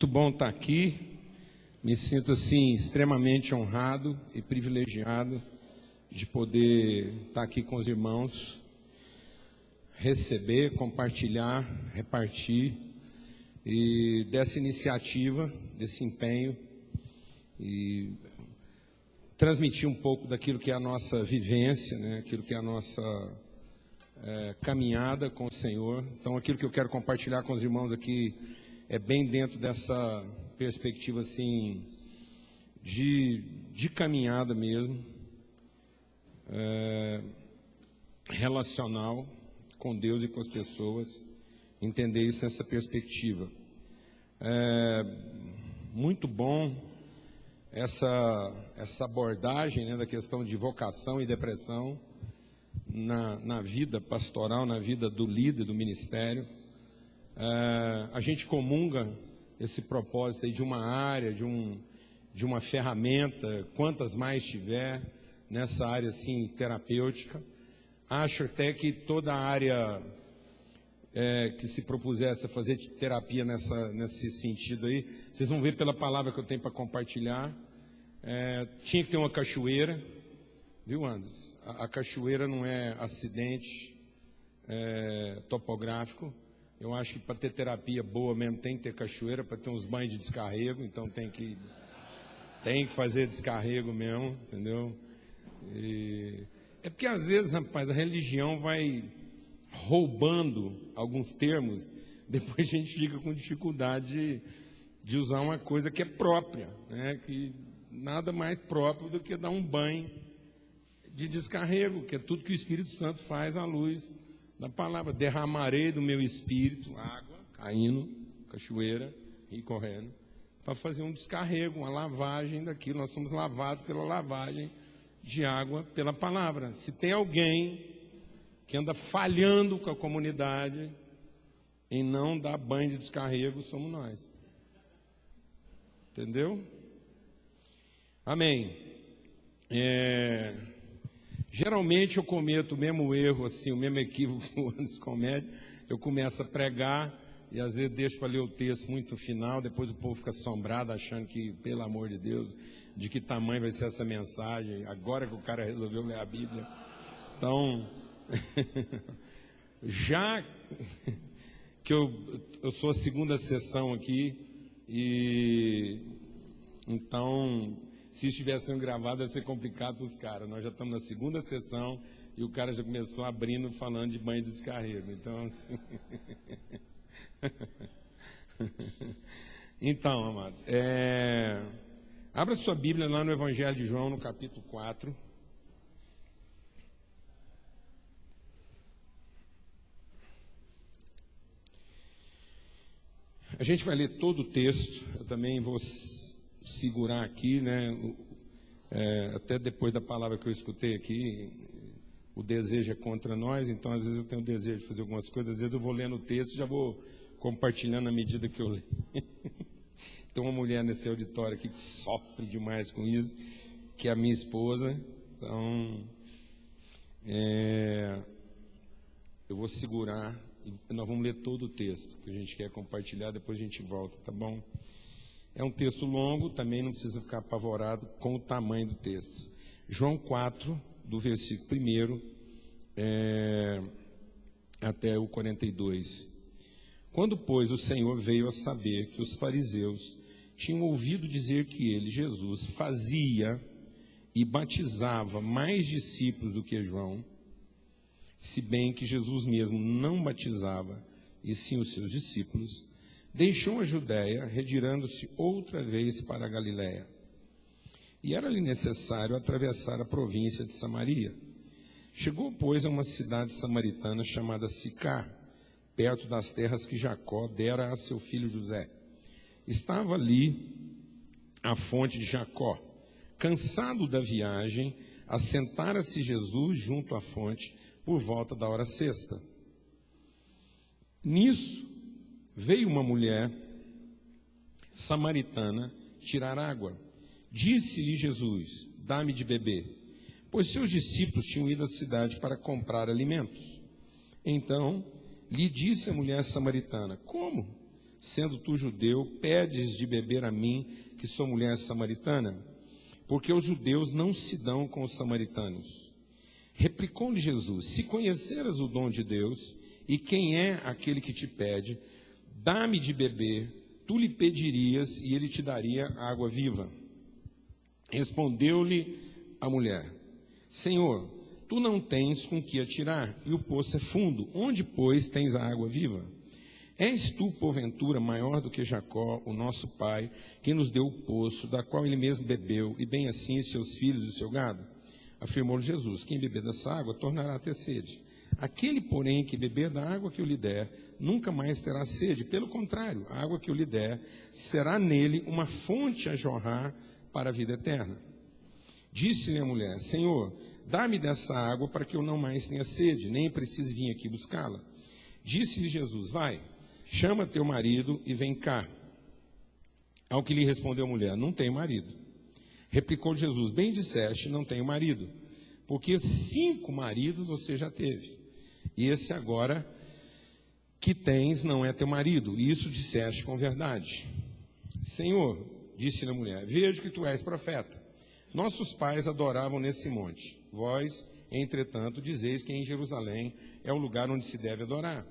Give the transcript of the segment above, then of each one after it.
Muito bom estar aqui, me sinto assim extremamente honrado e privilegiado de poder estar aqui com os irmãos, receber, compartilhar, repartir e dessa iniciativa, desse empenho e transmitir um pouco daquilo que é a nossa vivência, né? Aquilo que é a nossa caminhada com o Senhor. Então aquilo que eu quero compartilhar com os irmãos aqui é bem dentro dessa perspectiva assim de caminhada mesmo, relacional com Deus e com as pessoas, entender isso nessa perspectiva. Muito bom essa abordagem, né, da questão de vocação e depressão na vida pastoral, na vida do líder, do ministério. A gente comunga esse propósito aí de uma área, de uma ferramenta, quantas mais tiver nessa área assim terapêutica. Acho até que toda área que se propusesse a fazer terapia nesse sentido aí, vocês vão ver pela palavra que eu tenho para compartilhar, tinha que ter uma cachoeira, viu, Anderson? A cachoeira não é acidente topográfico. Eu acho que para ter terapia boa mesmo tem que ter cachoeira, para ter uns banhos de descarrego, então tem que fazer descarrego mesmo, entendeu? É porque às vezes, rapaz, a religião vai roubando alguns termos, depois a gente fica com dificuldade de usar uma coisa que é própria, né? Que nada mais próprio do que dar um banho de descarrego, que é tudo que o Espírito Santo faz à luz da palavra. Derramarei do meu espírito água caindo, cachoeira e correndo, para fazer um descarrego, uma lavagem daquilo. Nós somos lavados pela lavagem de água pela palavra. Se tem alguém que anda falhando com a comunidade em não dar banho de descarrego, somos nós. Entendeu? Amém. Geralmente eu cometo o mesmo erro, assim, o mesmo equívoco que o Anderson comete. Eu começo a pregar e às vezes deixo para ler o texto muito no final, depois o povo fica assombrado, achando que, pelo amor de Deus, de que tamanho vai ser essa mensagem, agora que o cara resolveu ler a Bíblia. Então, já que eu sou a segunda sessão aqui, e então, se estivesse sendo gravado, deve ser complicado para os caras. Nós já estamos na segunda sessão e o cara já começou abrindo, falando de banho de descarrego. Então, assim... Então, amados, abra sua Bíblia lá no Evangelho de João, no capítulo 4. A gente vai ler todo o texto. Eu também vou segurar aqui, né? Até depois da palavra que eu escutei aqui, o desejo é contra nós, então às vezes eu tenho o desejo de fazer algumas coisas, às vezes eu vou lendo o texto e já vou compartilhando à medida que eu leio. Tem uma mulher nesse auditório aqui que sofre demais com isso, que é a minha esposa. Então, eu vou segurar e nós vamos ler todo o texto que a gente quer compartilhar, depois a gente volta, tá bom? É um texto longo, também não precisa ficar apavorado com o tamanho do texto. João 4, do versículo 1 até o 42. Quando, pois, o Senhor veio a saber que os fariseus tinham ouvido dizer que ele, Jesus, fazia e batizava mais discípulos do que João, se bem que Jesus mesmo não batizava, e sim os seus discípulos, deixou a Judéia, retirando-se outra vez para a Galiléia. E era-lhe necessário atravessar a província de Samaria. Chegou, pois, a uma cidade samaritana chamada Sicar, perto das terras que Jacó dera a seu filho José. Estava ali a fonte de Jacó. Cansado da viagem, assentara-se Jesus junto à fonte por volta da hora sexta. Nisso, veio uma mulher samaritana tirar água. Disse-lhe Jesus: dá-me de beber, pois seus discípulos tinham ido à cidade para comprar alimentos. Então lhe disse a mulher samaritana: como? sendo tu judeu, pedes de beber a mim, que sou mulher samaritana? Porque os judeus não se dão com os samaritanos. Replicou-lhe Jesus: se conheceras o dom de Deus, e quem é aquele que te pede, dá-me de beber, tu lhe pedirias, e ele te daria água viva. Respondeu-lhe a mulher: Senhor, tu não tens com que atirar, e o poço é fundo. Onde, pois, tens a água viva? És tu, porventura, maior do que Jacó, o nosso pai, que nos deu o poço, da qual ele mesmo bebeu, e bem assim seus filhos e o seu gado? Afirmou-lhe Jesus: quem beber dessa água tornará a ter sede. Aquele, porém, que beber da água que eu lhe der, nunca mais terá sede. Pelo contrário, a água que eu lhe der será nele uma fonte a jorrar para a vida eterna. Disse-lhe a mulher: Senhor, dá-me dessa água para que eu não mais tenha sede, nem precise vir aqui buscá-la. Disse-lhe Jesus: vai, chama teu marido e vem cá. Ao que lhe respondeu a mulher: não tenho marido. Replicou Jesus: bem disseste, não tenho marido, porque 5 maridos você já teve, e esse agora que tens não é teu marido, e isso disseste com verdade. Senhor, disse-lhe a mulher, vejo que tu és profeta. Nossos pais adoravam nesse monte, vós, entretanto, dizeis que em Jerusalém é o lugar onde se deve adorar.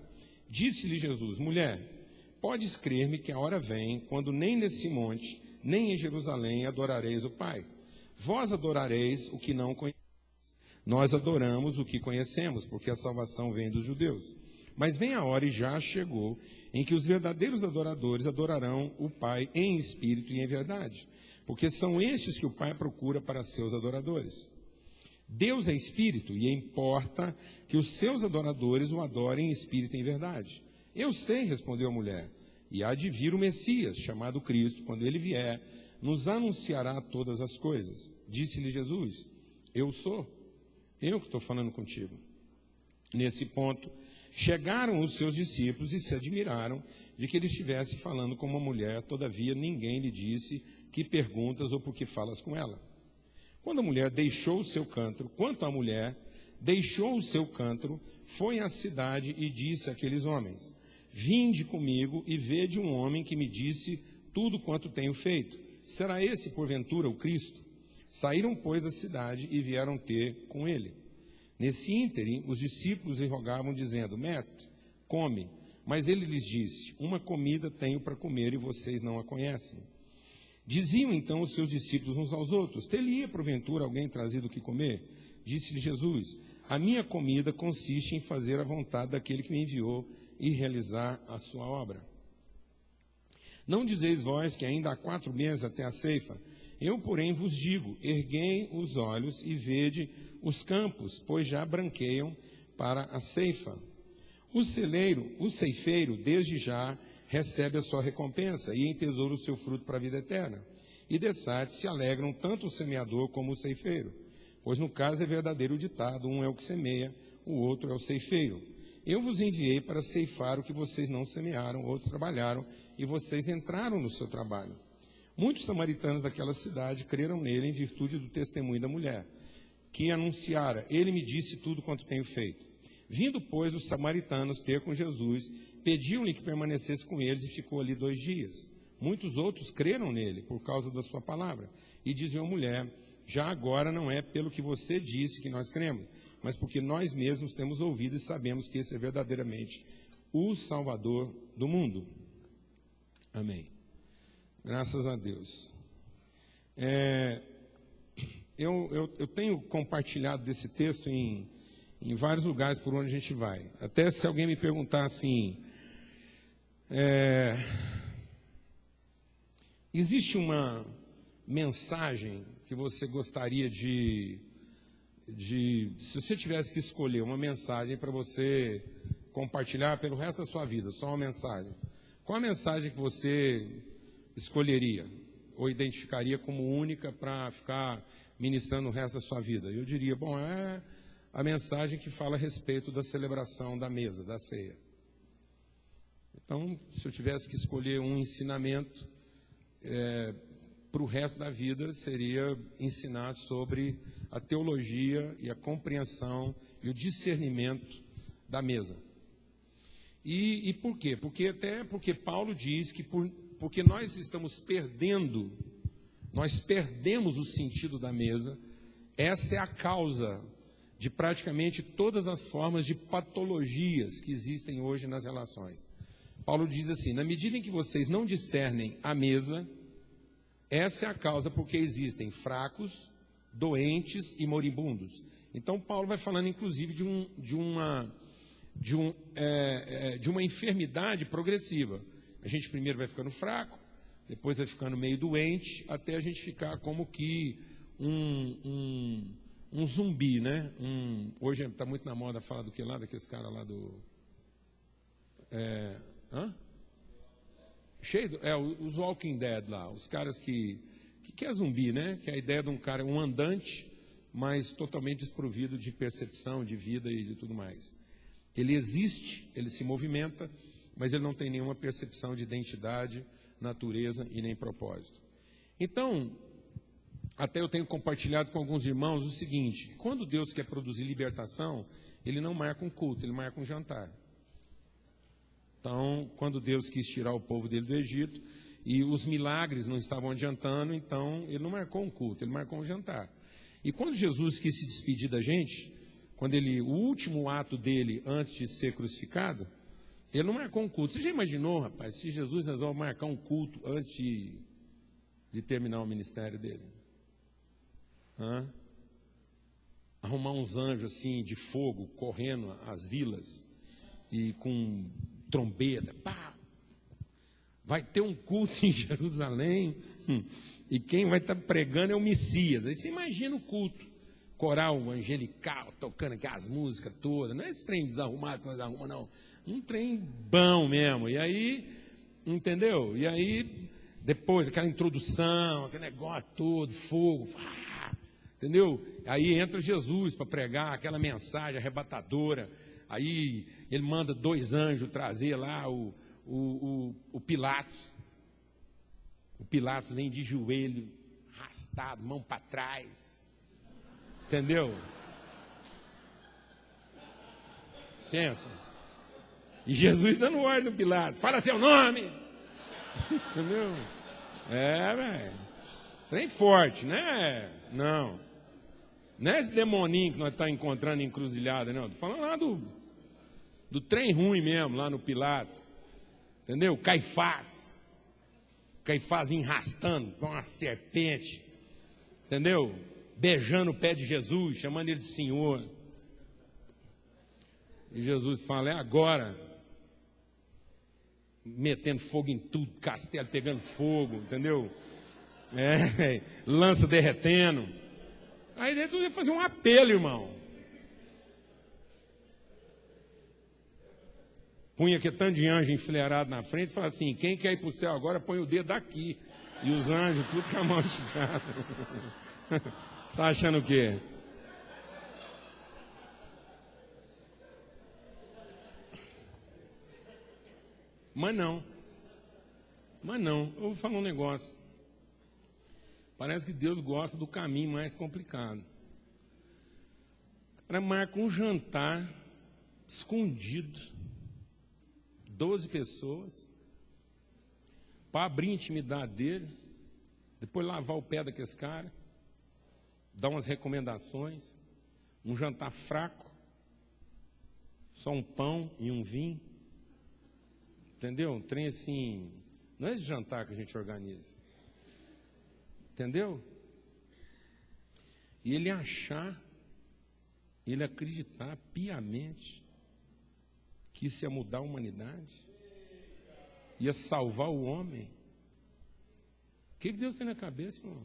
Disse-lhe Jesus: mulher, podes crer-me que a hora vem, quando nem nesse monte, nem em Jerusalém adorareis o Pai. Vós adorareis o que não conheceis. Nós adoramos o que conhecemos, porque a salvação vem dos judeus. Mas vem a hora, e já chegou, em que os verdadeiros adoradores adorarão o Pai em espírito e em verdade, porque são estes que o Pai procura para seus adoradores. Deus é espírito, e importa que os seus adoradores o adorem em espírito e em verdade. Eu sei, respondeu a mulher, e há de vir o Messias, chamado Cristo. Quando ele vier, nos anunciará todas as coisas. Disse-lhe Jesus: eu sou, eu que estou falando contigo. Nesse ponto, chegaram os seus discípulos e se admiraram de que ele estivesse falando com uma mulher. Todavia, ninguém lhe disse: que perguntas ou por que falas com ela? Quando a mulher deixou o seu cântaro, foi à cidade e disse àqueles homens: vinde comigo e vede um homem que me disse tudo quanto tenho feito. Será esse, porventura, o Cristo? Saíram, pois, da cidade e vieram ter com ele. Nesse ínterim, os discípulos lhe rogavam, dizendo: mestre, come. Mas ele lhes disse: uma comida tenho para comer e vocês não a conhecem. Diziam então os seus discípulos uns aos outros: ter-lhe-ia porventura alguém trazido o que comer? Disse-lhe Jesus: a minha comida consiste em fazer a vontade daquele que me enviou e realizar a sua obra. Não dizeis vós que ainda há 4 meses até a ceifa? Eu, porém, vos digo: erguei os olhos e vede os campos, pois já branqueiam para a ceifa. O ceifeiro, desde já, recebe a sua recompensa e entesoura o seu fruto para a vida eterna. E dessarte se alegram tanto o semeador como o ceifeiro. Pois no caso é verdadeiro o ditado: um é o que semeia, o outro é o ceifeiro. Eu vos enviei para ceifar o que vocês não semearam, outros trabalharam, e vocês entraram no seu trabalho. Muitos samaritanos daquela cidade creram nele em virtude do testemunho da mulher, que anunciara: ele me disse tudo quanto tenho feito. Vindo, pois, os samaritanos ter com Jesus, pediam-lhe que permanecesse com eles, e ficou ali 2 dias. Muitos outros creram nele por causa da sua palavra, e diziam à mulher: já agora não é pelo que você disse que nós cremos, mas porque nós mesmos temos ouvido e sabemos que esse é verdadeiramente o Salvador do mundo. Amém. Graças a Deus. Eu tenho compartilhado desse texto em vários lugares por onde a gente vai. Até se alguém me perguntar assim, existe uma mensagem que você gostaria de se você tivesse que escolher uma mensagem para você compartilhar pelo resto da sua vida, só uma mensagem, qual a mensagem que você escolheria ou identificaria como única para ficar ministrando o resto da sua vida? Eu diria, bom, é a mensagem que fala a respeito da celebração da mesa, da ceia. Então, se eu tivesse que escolher um ensinamento para o resto da vida, seria ensinar sobre a teologia e a compreensão e o discernimento da mesa. E por quê? Porque Paulo diz que porque nós estamos perdendo, nós perdemos o sentido da mesa. Essa é a causa de praticamente todas as formas de patologias que existem hoje nas relações. Paulo diz assim: na medida em que vocês não discernem a mesa, essa é a causa porque existem fracos, doentes e moribundos. Então Paulo vai falando inclusive de uma enfermidade progressiva. A gente primeiro vai ficando fraco, depois vai ficando meio doente, até a gente ficar como que um zumbi, né? Hoje está muito na moda falar do que lá, daqueles caras lá do... os Walking Dead lá, os caras que é zumbi, né? Que é a ideia de um cara, um andante, mas totalmente desprovido de percepção, de vida e de tudo mais. Ele existe, ele se movimenta, mas ele não tem nenhuma percepção de identidade, natureza e nem propósito. Então, até eu tenho compartilhado com alguns irmãos o seguinte: quando Deus quer produzir libertação, Ele não marca um culto, Ele marca um jantar. Então, quando Deus quis tirar o povo dele do Egito, e os milagres não estavam adiantando, então Ele não marcou um culto, Ele marcou um jantar. E quando Jesus quis se despedir da gente, o último ato dele antes de ser crucificado, Ele não marcou um culto. Você já imaginou, rapaz, se Jesus resolve marcar um culto antes de terminar o ministério dele? Arrumar uns anjos assim de fogo correndo as vilas e com trombeta, pá. Vai ter um culto em Jerusalém e quem vai estar pregando é o Messias. Aí você imagina o culto, coral angelical, tocando aquelas músicas todas, não é esse trem desarrumado que nós arrumamos, não, um trem bom mesmo. E aí, entendeu? E aí, depois aquela introdução, aquele negócio todo, fogo, entendeu? Aí entra Jesus para pregar aquela mensagem arrebatadora. Aí ele manda 2 anjos trazer lá o Pilatos. O Pilatos vem de joelho, arrastado, mão para trás. Entendeu? Pensa. E Jesus dando ordem no Pilatos: fala seu nome. Entendeu? Velho. Trem forte, né? Não. Não é esse demoninho que nós estamos encontrando em encruzilhada, não. Estou falando lá do trem ruim mesmo, lá no Pilatos. Entendeu? Caifás. Caifás vinha arrastando com uma serpente. Entendeu? Beijando o pé de Jesus, chamando ele de Senhor. E Jesus fala: é agora. Metendo fogo em tudo, castelo pegando fogo, entendeu? Lança derretendo. Aí dentro ia fazer um apelo, irmão. Punha aquele tanto de anjo enfileirado na frente e falava assim: quem quer ir para o céu agora, põe o dedo aqui. E os anjos, tudo com a mão esticada. Está achando o quê? Mas não. Eu vou falar um negócio. Parece que Deus gosta do caminho mais complicado. O cara marca um jantar escondido, 12 pessoas, para abrir a intimidade dele, depois lavar o pé daqueles caras, dar umas recomendações, um jantar fraco, só um pão e um vinho. Entendeu? Um trem assim, não é esse jantar que a gente organiza. Entendeu? E ele ele acreditar piamente que isso ia mudar a humanidade, ia salvar o homem. O que Deus tem na cabeça, irmão?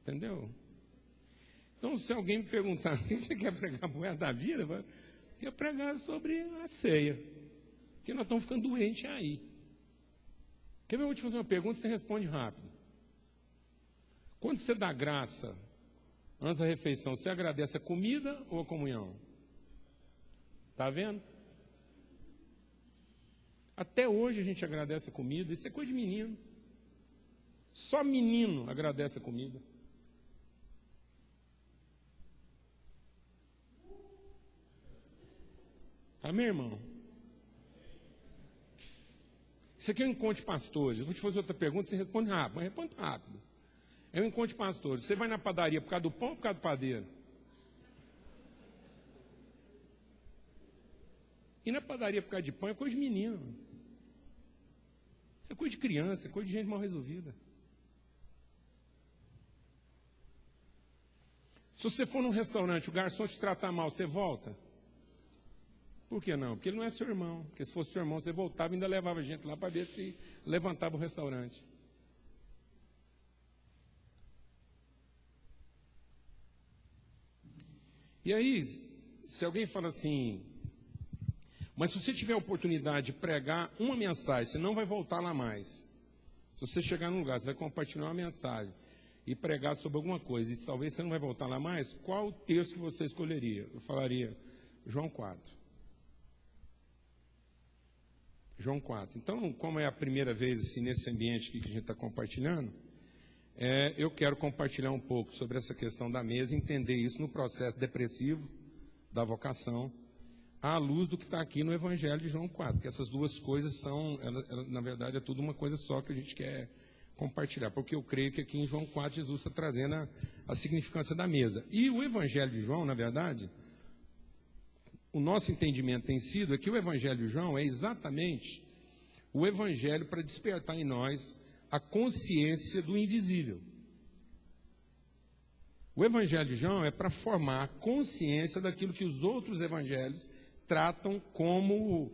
Entendeu? Então, se alguém me perguntar: o que você quer pregar pro resto da vida? Eu quero pregar sobre a ceia. Porque nós estamos ficando doentes aí. Quer ver? Eu vou te fazer uma pergunta e você responde rápido. Quando você dá graça antes da refeição, você agradece a comida ou a comunhão? Está vendo? Até hoje a gente agradece a comida. Isso é coisa de menino. Só menino agradece a comida. Amém, irmão? Isso aqui é um encontro de pastores. Eu vou te fazer outra pergunta, você responde rápido, mas responde rápido. É um encontro de pastores. Você vai na padaria por causa do pão ou por causa do padeiro? E na padaria por causa de pão é coisa de menino. Isso é coisa de criança, é coisa de gente mal resolvida. Se você for num restaurante, o garçom te tratar mal, você volta? Por que não? Porque ele não é seu irmão. Porque se fosse seu irmão, você voltava e ainda levava a gente lá para ver se levantava o restaurante. E aí, se alguém fala assim, mas se você tiver a oportunidade de pregar uma mensagem, você não vai voltar lá mais. Se você chegar num lugar, você vai compartilhar uma mensagem e pregar sobre alguma coisa, e talvez você não vai voltar lá mais, qual o texto que você escolheria? Eu falaria João 4. João 4. Então, como é a primeira vez assim, nesse ambiente aqui que a gente está compartilhando, eu quero compartilhar um pouco sobre essa questão da mesa, entender isso no processo depressivo da vocação, à luz do que está aqui no Evangelho de João 4, porque essas duas coisas são, na verdade, é tudo uma coisa só que a gente quer compartilhar, porque eu creio que aqui em João 4 Jesus está trazendo a significância da mesa. E o Evangelho de João, na verdade, o nosso entendimento tem sido que o Evangelho de João é exatamente o Evangelho para despertar em nós a consciência do invisível. O Evangelho de João é para formar a consciência daquilo que os outros evangelhos tratam como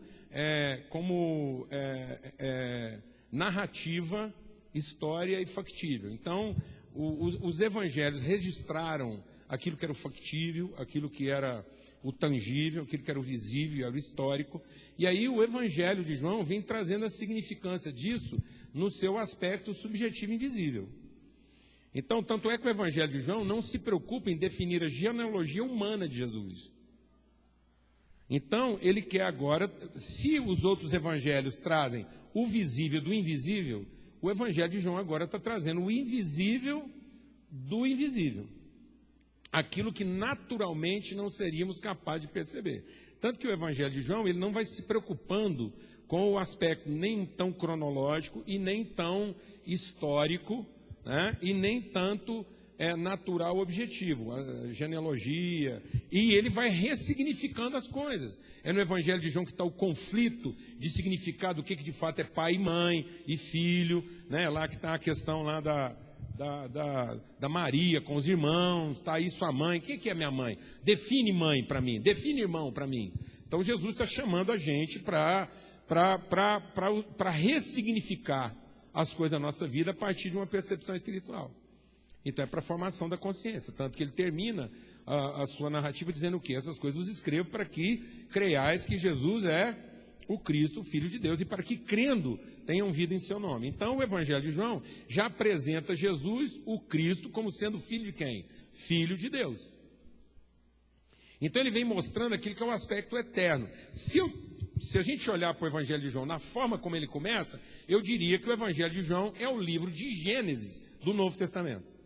narrativa, história e factível. Então, os evangelhos registraram aquilo que era o factível, aquilo que era o tangível, aquilo que era o visível, era o histórico. E aí o Evangelho de João vem trazendo a significância disso no seu aspecto subjetivo e invisível. Então, tanto é que o Evangelho de João não se preocupa em definir a genealogia humana de Jesus. Então, ele quer agora, se os outros evangelhos trazem o visível do invisível, o Evangelho de João agora está trazendo o invisível do invisível. Aquilo que naturalmente não seríamos capazes de perceber. Tanto que o Evangelho de João ele não vai se preocupando com o aspecto nem tão cronológico e nem tão histórico, né? E nem tanto natural objetivo, a genealogia, e ele vai ressignificando as coisas. É no Evangelho de João que está o conflito de significado, o que de fato é pai e mãe e filho, né? Lá que está a questão lá da Maria com os irmãos, está aí sua mãe, o que é minha mãe? Define mãe para mim, define irmão para mim. Então Jesus está chamando a gente para ressignificar as coisas da nossa vida a partir de uma percepção espiritual. Então é para a formação da consciência, tanto que ele termina a sua narrativa dizendo o quê? Essas coisas vos escrevo para que creiais que Jesus é o Cristo, o Filho de Deus, e para que crendo tenham vida em seu nome. Então o Evangelho de João já apresenta Jesus, o Cristo, como sendo filho de quem? Filho de Deus. Então ele vem mostrando aquilo que é o aspecto eterno. Se a gente olhar para o Evangelho de João na forma como ele começa, eu diria que o Evangelho de João é o livro de Gênesis do Novo Testamento.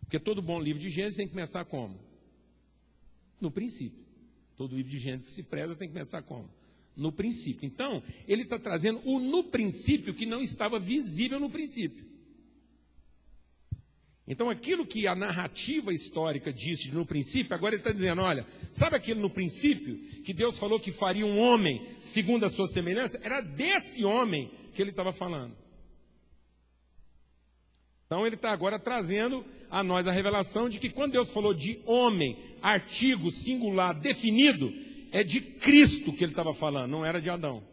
Porque todo bom livro de Gênesis tem que começar como? No princípio. Todo livro de Gênesis que se preza tem que começar como? No princípio. Então, ele está trazendo o no princípio que não estava visível no princípio. Então, aquilo que a narrativa histórica disse no princípio, agora ele está dizendo, olha, sabe aquilo no princípio que Deus falou que faria um homem segundo a sua semelhança? Era desse homem que ele estava falando. Então ele está agora trazendo a nós a revelação de que quando Deus falou de homem, artigo singular definido, é de Cristo que ele estava falando, não era de Adão.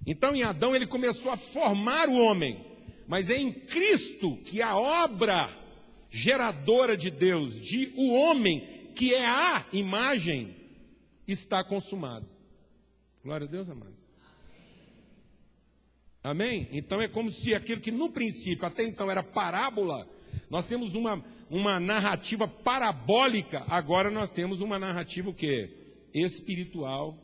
Então em Adão ele começou a formar o homem, mas é em Cristo que a obra geradora de Deus, de o homem, que é a imagem, está consumada. Glória a Deus, amados. Amém? Então é como se aquilo que no princípio até então era parábola, nós temos uma narrativa parabólica, agora nós temos uma narrativa o quê? Espiritual,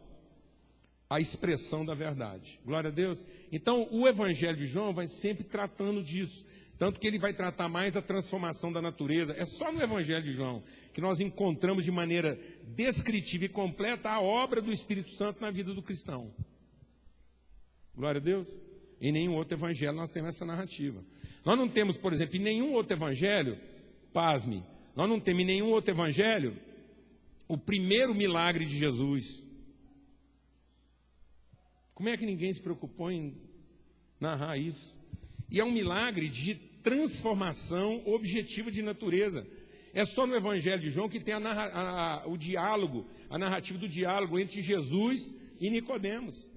a expressão da verdade. Glória a Deus. Então o Evangelho de João vai sempre tratando disso, Tanto que ele vai tratar mais da transformação da natureza. É só no Evangelho de João que nós encontramos de maneira descritiva e completa a obra do Espírito Santo na vida do cristão. Glória a Deus. Em nenhum outro evangelho nós temos essa narrativa. Nós não temos, por exemplo, em nenhum outro evangelho, pasme, nós não temos em nenhum outro evangelho o primeiro milagre de Jesus. Como é que ninguém se preocupou em narrar isso? E é um milagre de transformação objetiva de natureza. É só no Evangelho de João que tem o diálogo, a narrativa do diálogo entre Jesus e Nicodemos.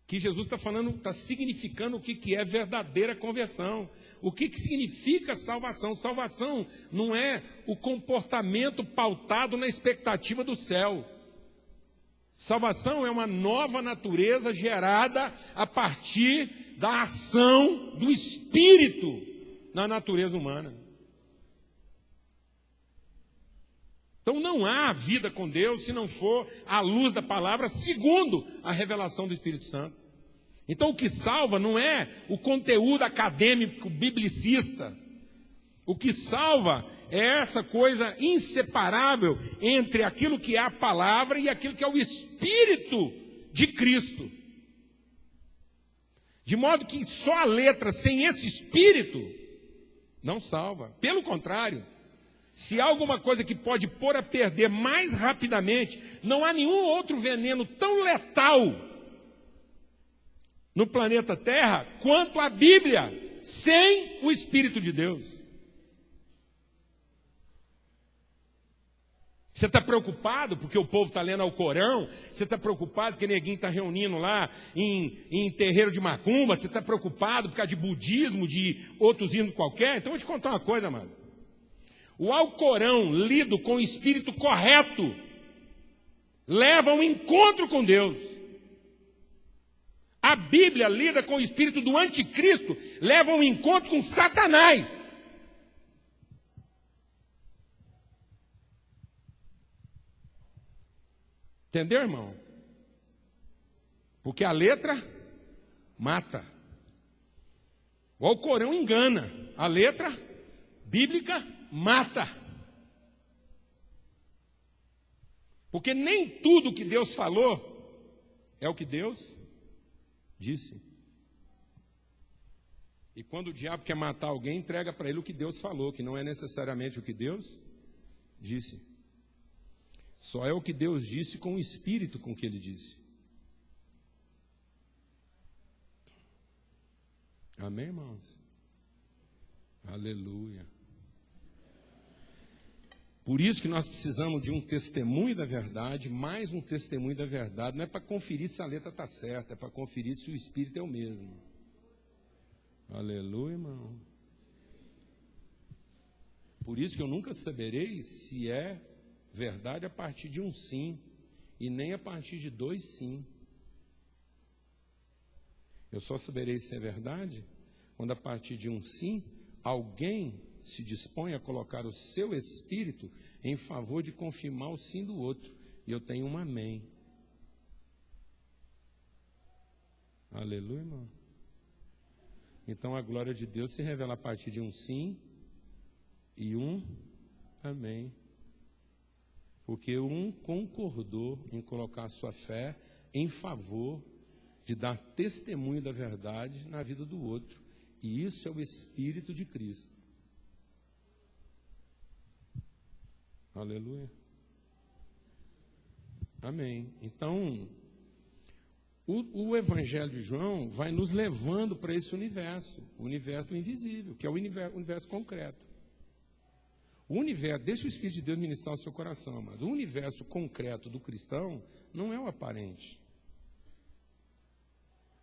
Que Jesus está falando, está significando o que é verdadeira conversão. O que significa salvação? Salvação não é o comportamento pautado na expectativa do céu. Salvação é uma nova natureza gerada a partir da ação do Espírito na natureza humana. Então não há vida com Deus se não for à luz da palavra, segundo a revelação do Espírito Santo. Então o que salva não é o conteúdo acadêmico biblicista. O que salva é essa coisa inseparável entre aquilo que é a palavra e aquilo que é o Espírito de Cristo. De modo que só a letra sem esse Espírito não salva. Pelo contrário, se há alguma coisa que pode pôr a perder mais rapidamente, não há nenhum outro veneno tão letal no planeta Terra quanto a Bíblia, sem o Espírito de Deus. Você está preocupado porque o povo está lendo ao Corão? Você está preocupado porque neguinho está reunindo lá em terreiro de macumba? Você está preocupado por causa de budismo, de outros hinos qualquer? Então eu vou te contar uma coisa, amado. O Alcorão, lido com o espírito correto, leva a um encontro com Deus. A Bíblia, lida com o espírito do anticristo, leva a um encontro com Satanás. Entendeu, irmão? Porque a letra mata. O Alcorão engana. A letra bíblica mata. Porque nem tudo que Deus falou é o que Deus disse. E quando o diabo quer matar alguém, entrega para ele o que Deus falou, que não é necessariamente o que Deus disse. Só é o que Deus disse com o espírito com que ele disse. Amém, irmãos? Aleluia. Por isso que nós precisamos de um testemunho da verdade, mais um testemunho da verdade. Não é para conferir se a letra está certa, é para conferir se o Espírito é o mesmo. Aleluia, irmão. Por isso que eu nunca saberei se é verdade a partir de um sim, e nem a partir de dois sim. Eu só saberei se é verdade quando a partir de um sim, alguém se dispõe a colocar o seu espírito em favor de confirmar o sim do outro. E eu tenho um amém. Aleluia, irmão. Então a glória de Deus se revela a partir de um sim e um amém. Porque um concordou em colocar sua fé em favor de dar testemunho da verdade na vida do outro. E isso é o Espírito de Cristo. Aleluia. Amém. Então, o Evangelho de João vai nos levando para esse universo, o universo do invisível, que é o universo concreto. O universo, deixa o Espírito de Deus ministrar o seu coração, amado. O universo concreto do cristão não é o aparente.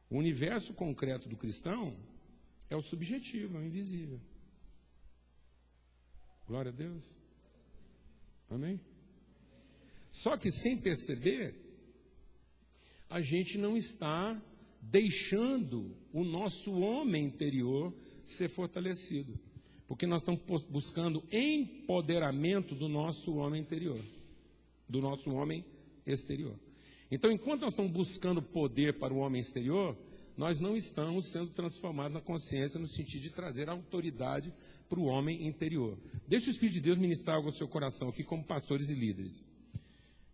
O universo concreto do cristão é o subjetivo, é o invisível. Glória a Deus. Amém? Só que sem perceber, a gente não está deixando o nosso homem interior ser fortalecido. Porque nós estamos buscando empoderamento do nosso homem interior, do nosso homem exterior. Então, enquanto nós estamos buscando poder para o homem exterior, nós não estamos sendo transformados na consciência no sentido de trazer autoridade para o homem interior. Deixa o Espírito de Deus ministrar algo ao seu coração aqui como pastores e líderes.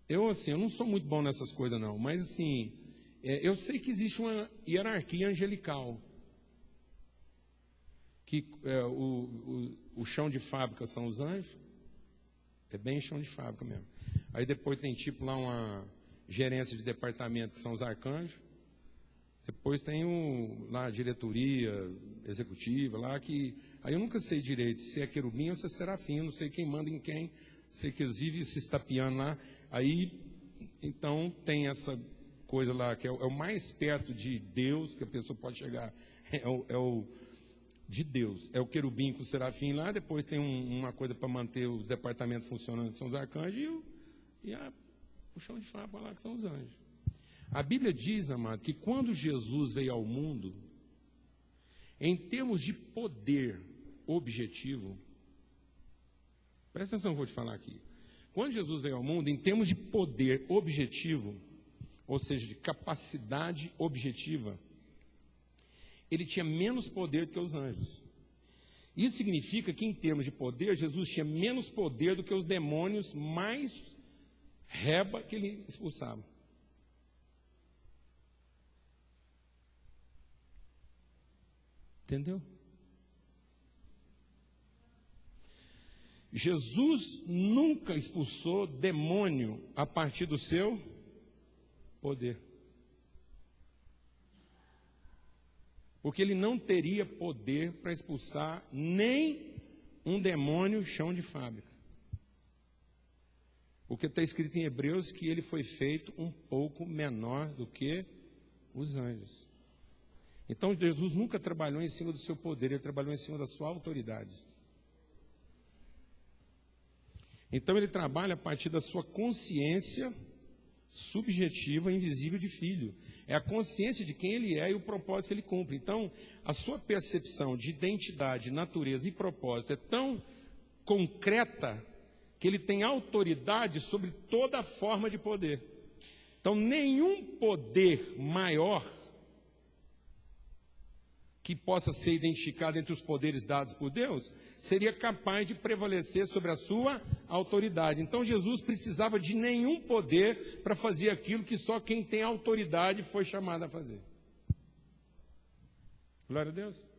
Eu não sou muito bom nessas coisas não, mas assim, eu sei que existe uma hierarquia angelical, que o chão de fábrica são os anjos, é bem chão de fábrica mesmo. Aí depois tem tipo lá uma gerência de departamento, que são os arcanjos. Depois tem lá a diretoria executiva, lá que... Aí eu nunca sei direito se é querubim ou se é serafim, não sei quem manda em quem, sei que eles vivem se estapeando lá. Aí, então, tem essa coisa lá, que é o mais perto de Deus que a pessoa pode chegar, de Deus. É o querubim com o serafim lá, depois tem uma coisa para manter os departamentos funcionando, que são os arcanjos, e o chão de fábrica lá, que são os anjos. A Bíblia diz, amado, que quando Jesus veio ao mundo, em termos de poder objetivo, presta atenção no que eu vou te falar aqui. Quando Jesus veio ao mundo, em termos de poder objetivo, ou seja, de capacidade objetiva, ele tinha menos poder do que os anjos. Isso significa que, em termos de poder, Jesus tinha menos poder do que os demônios mais reba que ele expulsava. Entendeu? Jesus nunca expulsou demônio a partir do seu poder. Porque ele não teria poder para expulsar nem um demônio chão de fábrica. Porque está escrito em Hebreus que ele foi feito um pouco menor do que os anjos. Então Jesus nunca trabalhou em cima do seu poder, ele trabalhou em cima da sua autoridade. Então ele trabalha a partir da sua consciência subjetiva e invisível de filho. É a consciência de quem ele é e o propósito que ele cumpre. Então, a sua percepção de identidade, natureza e propósito é tão concreta que ele tem autoridade sobre toda forma de poder. Então, nenhum poder maior que possa ser identificado entre os poderes dados por Deus, seria capaz de prevalecer sobre a sua autoridade. Então Jesus precisava de nenhum poder para fazer aquilo que só quem tem autoridade foi chamado a fazer. Glória a Deus.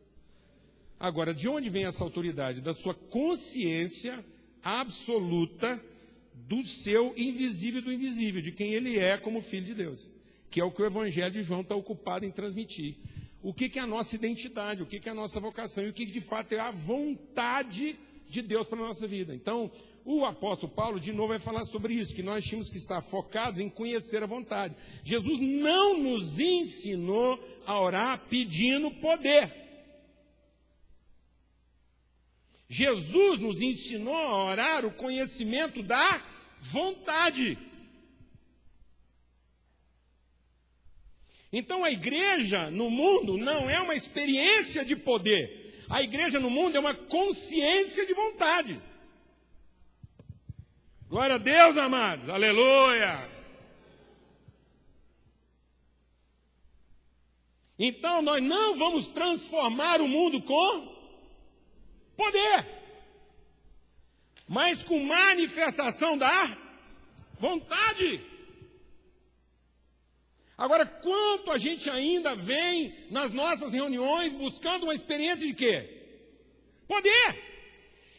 Agora, de onde vem essa autoridade? Da sua consciência absoluta do seu invisível e do invisível, de quem ele é como filho de Deus, que é o que o Evangelho de João está ocupado em transmitir. O que é a nossa identidade, o que é a nossa vocação e o que de fato é a vontade de Deus para a nossa vida. Então, o apóstolo Paulo, de novo, vai falar sobre isso, que nós tínhamos que estar focados em conhecer a vontade. Jesus não nos ensinou a orar pedindo poder. Jesus nos ensinou a orar o conhecimento da vontade. Então a igreja no mundo não é uma experiência de poder. A igreja no mundo é uma consciência de vontade. Glória a Deus, amados. Aleluia. Então nós não vamos transformar o mundo com poder, mas com manifestação da vontade. Agora, quanto a gente ainda vem nas nossas reuniões buscando uma experiência de quê? Poder.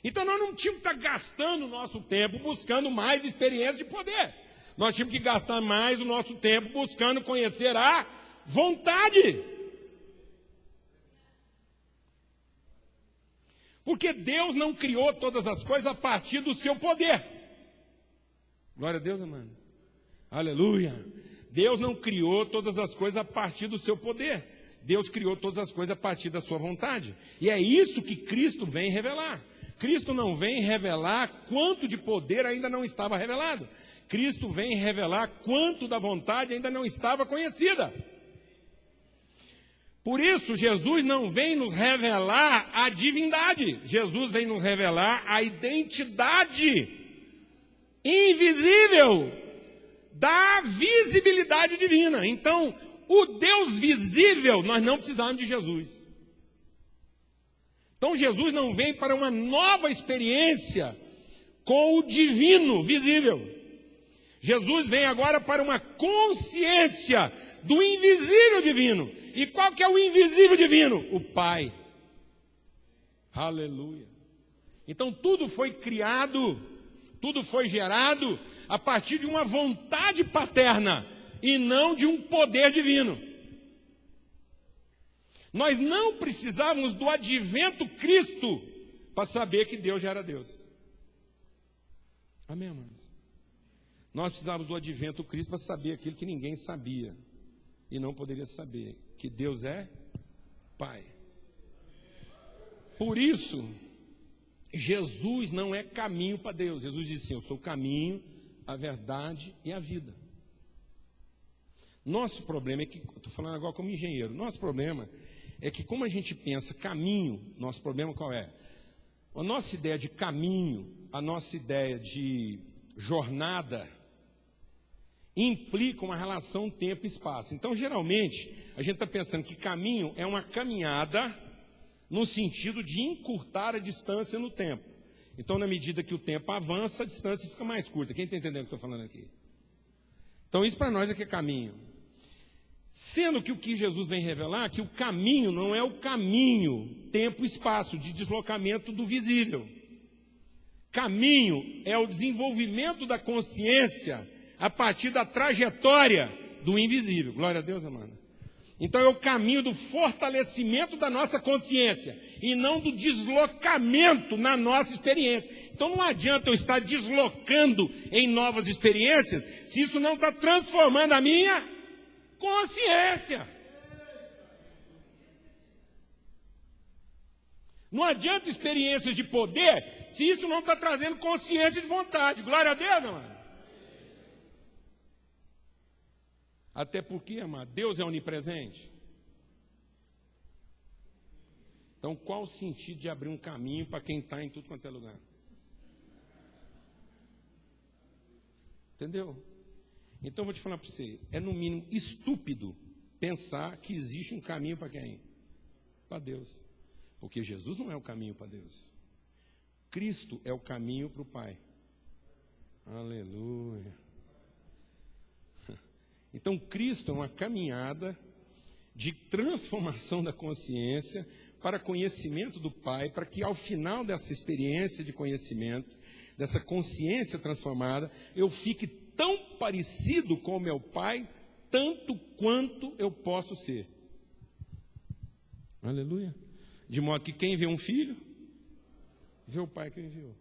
Então nós não tínhamos que estar gastando o nosso tempo buscando mais experiência de poder. Nós tínhamos que gastar mais o nosso tempo buscando conhecer a vontade. Porque Deus não criou todas as coisas a partir do seu poder. Glória a Deus, amado. Aleluia. Deus não criou todas as coisas a partir do seu poder. Deus criou todas as coisas a partir da sua vontade. E é isso que Cristo vem revelar. Cristo não vem revelar quanto de poder ainda não estava revelado. Cristo vem revelar quanto da vontade ainda não estava conhecida. Por isso, Jesus não vem nos revelar a divindade. Jesus vem nos revelar a identidade invisível da visibilidade divina. Então, o Deus visível, nós não precisamos de Jesus. Então Jesus não vem para uma nova experiência com o divino visível. Jesus vem agora para uma consciência do invisível divino. E qual que é o invisível divino? O Pai. Aleluia. Então tudo foi criado, tudo foi gerado a partir de uma vontade paterna e não de um poder divino. Nós não precisávamos do advento Cristo para saber que Deus já era Deus. Amém, amados? Nós precisávamos do advento Cristo para saber aquilo que ninguém sabia e não poderia saber, que Deus é Pai. Por isso, Jesus não é caminho para Deus. Jesus disse assim: eu sou o caminho, a verdade e a vida. Nosso problema é que, estou falando agora como engenheiro, nosso problema é que como a gente pensa caminho, nosso problema qual é? A nossa ideia de caminho, a nossa ideia de jornada, implica uma relação tempo e espaço. Então, geralmente, a gente está pensando que caminho é uma caminhada no sentido de encurtar a distância no tempo. Então, na medida que o tempo avança, a distância fica mais curta. Quem está entendendo o que eu estou falando aqui? Então, isso para nós é que é caminho. Sendo que o que Jesus vem revelar é que o caminho não é o caminho, tempo e espaço, de deslocamento do visível. Caminho é o desenvolvimento da consciência a partir da trajetória do invisível. Glória a Deus, amada. Então é o caminho do fortalecimento da nossa consciência e não do deslocamento na nossa experiência. Então não adianta eu estar deslocando em novas experiências se isso não está transformando a minha consciência. Não adianta experiências de poder se isso não está trazendo consciência de vontade. Glória a Deus, amado. Até porque, amado, Deus é onipresente. Então, qual o sentido de abrir um caminho para quem está em tudo quanto é lugar? Entendeu? Então, eu vou te falar para você, é no mínimo estúpido pensar que existe um caminho para quem? Para Deus. Porque Jesus não é o caminho para Deus. Cristo é o caminho para o Pai. Aleluia. Então, Cristo é uma caminhada de transformação da consciência para conhecimento do Pai, para que ao final dessa experiência de conhecimento, dessa consciência transformada, eu fique tão parecido com o meu Pai, tanto quanto eu posso ser. Aleluia. De modo que quem vê um filho, vê o Pai que o enviou.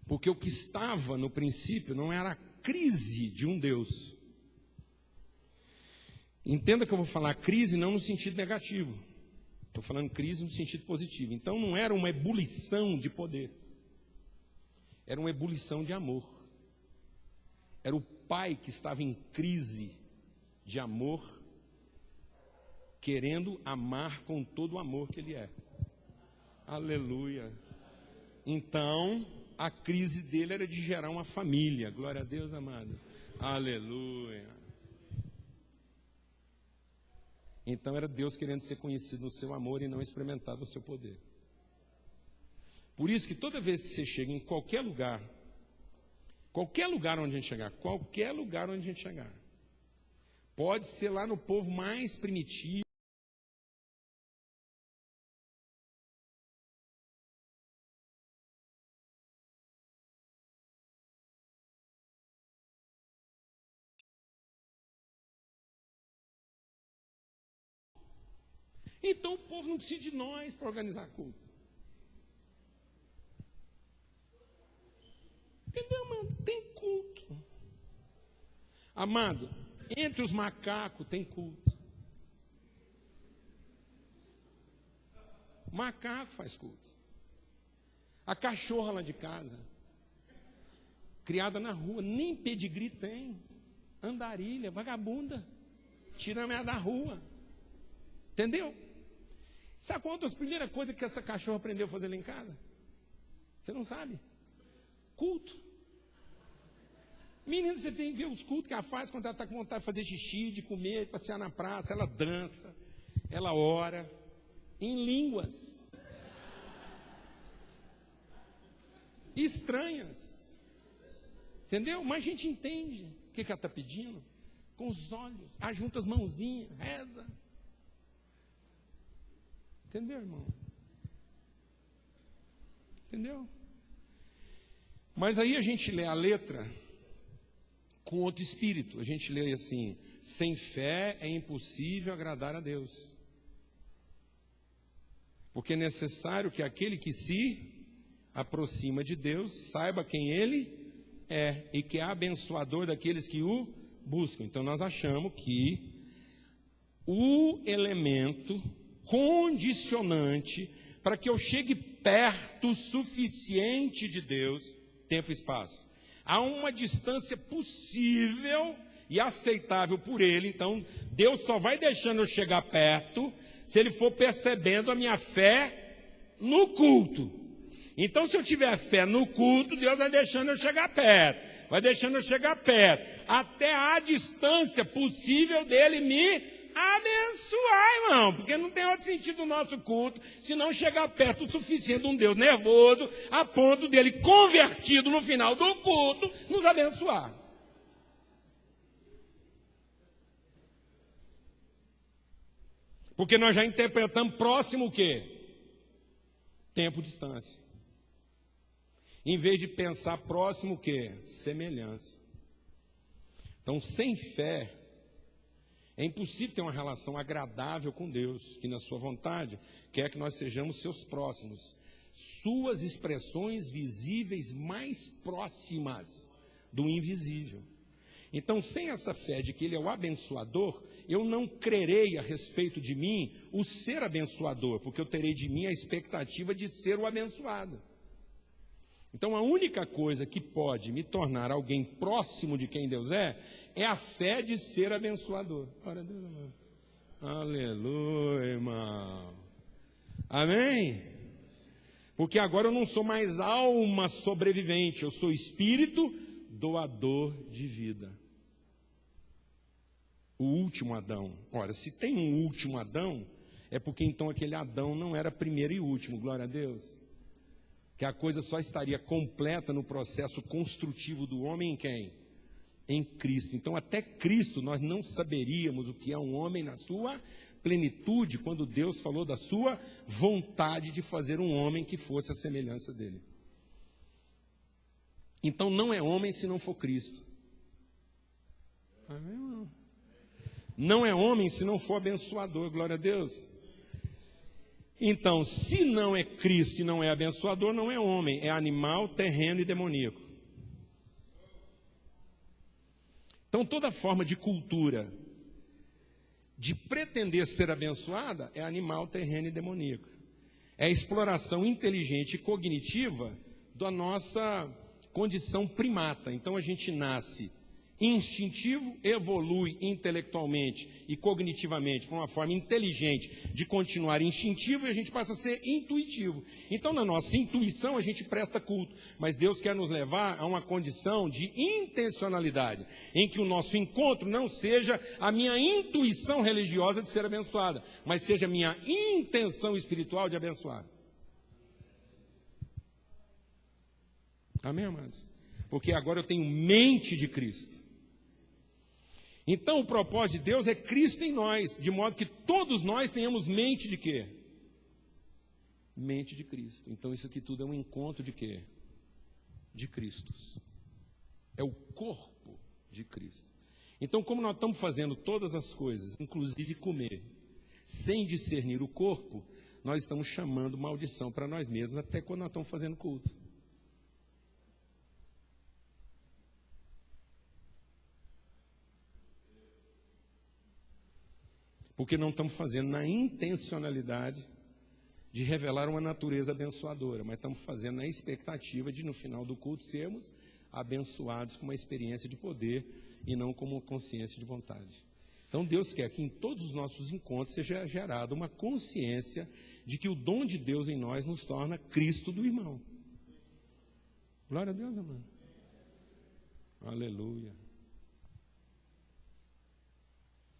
Porque o que estava no princípio não era a crise de um Deus. Entenda que eu vou falar crise não no sentido negativo. Estou falando crise no sentido positivo. Então não era uma ebulição de poder. Era uma ebulição de amor. Era o Pai que estava em crise de amor, querendo amar com todo o amor que Ele é. Aleluia. Então, a crise dele era de gerar uma família. Glória a Deus, amado. Aleluia. Então, era Deus querendo ser conhecido no seu amor e não experimentado o seu poder. Por isso que toda vez que você chega em qualquer lugar onde a gente chegar, qualquer lugar onde a gente chegar, pode ser lá no povo mais primitivo, então o povo não precisa de nós para organizar culto. Entendeu, amado? Tem culto. Amado, entre os macacos tem culto. O macaco faz culto. A cachorra lá de casa, criada na rua, nem pedigree tem. Andarilha, vagabunda, tirando ela da rua. Entendeu? Sabe qual é a primeira coisa que essa cachorra aprendeu a fazer lá em casa? Você não sabe? Culto. Menina, você tem que ver os cultos que ela faz quando ela está com vontade de fazer xixi, de comer, de passear na praça. Ela dança, ela ora em línguas estranhas. Entendeu? Mas a gente entende o que ela está pedindo com os olhos. Junta as mãozinhas, reza. Entendeu, irmão? Entendeu? Mas aí a gente lê a letra com outro espírito. A gente lê assim: sem fé é impossível agradar a Deus. Porque é necessário que aquele que se aproxima de Deus saiba quem Ele é e que é abençoador daqueles que o buscam. Então nós achamos que o elemento condicionante para que eu chegue perto o suficiente de Deus, tempo e espaço. Há uma distância possível e aceitável por Ele. Então Deus só vai deixando eu chegar perto se Ele for percebendo a minha fé no culto. Então, se eu tiver fé no culto, Deus vai deixando eu chegar perto. Vai deixando eu chegar perto. Até a distância possível dele me abençoar, irmão. Porque não tem outro sentido o nosso culto se não chegar perto o suficiente de um Deus nervoso, a ponto dele, convertido no final do culto, nos abençoar. Porque nós já interpretamos próximo o quê? Tempo, distância. Em vez de pensar próximo o quê? Semelhança. Então, sem fé, é impossível ter uma relação agradável com Deus, que na sua vontade quer que nós sejamos seus próximos, suas expressões visíveis mais próximas do invisível. Então, sem essa fé de que Ele é o abençoador, eu não crerei a respeito de mim o ser abençoador, porque eu terei de mim a expectativa de ser o abençoado. Então, a única coisa que pode me tornar alguém próximo de quem Deus é a fé de ser abençoador. Glória a Deus, irmão. Aleluia, irmão. Amém? Porque agora eu não sou mais alma sobrevivente, eu sou espírito doador de vida. O último Adão. Ora, se tem um último Adão, é porque então aquele Adão não era primeiro e último, glória a Deus. Que a coisa só estaria completa no processo construtivo do homem em quem? Em Cristo. Então, até Cristo, nós não saberíamos o que é um homem na sua plenitude, quando Deus falou da sua vontade de fazer um homem que fosse a semelhança dele. Então, não é homem se não for Cristo. Amém? Não é homem se não for abençoador, glória a Deus. Então, se não é Cristo e não é abençoador, não é homem, é animal, terreno e demoníaco. Então, toda forma de cultura de pretender ser abençoada é animal, terreno e demoníaco. É a exploração inteligente e cognitiva da nossa condição primata. Então, a gente nasce instintivo, evolui intelectualmente e cognitivamente para uma forma inteligente de continuar instintivo e a gente passa a ser intuitivo. Então, na nossa intuição, a gente presta culto, mas Deus quer nos levar a uma condição de intencionalidade, em que o nosso encontro não seja a minha intuição religiosa de ser abençoada, mas seja a minha intenção espiritual de abençoar. Amém, amados? Porque agora eu tenho mente de Cristo. Então, o propósito de Deus é Cristo em nós, de modo que todos nós tenhamos mente de quê? Mente de Cristo. Então, isso aqui tudo é um encontro de quê? De Cristos. É o corpo de Cristo. Então, como nós estamos fazendo todas as coisas, inclusive comer, sem discernir o corpo, nós estamos chamando maldição para nós mesmos, até quando nós estamos fazendo culto. Porque não estamos fazendo na intencionalidade de revelar uma natureza abençoadora, mas estamos fazendo na expectativa de, no final do culto, sermos abençoados com uma experiência de poder e não com uma consciência de vontade. Então, Deus quer que em todos os nossos encontros seja gerada uma consciência de que o dom de Deus em nós nos torna Cristo do irmão. Glória a Deus, amado. Aleluia.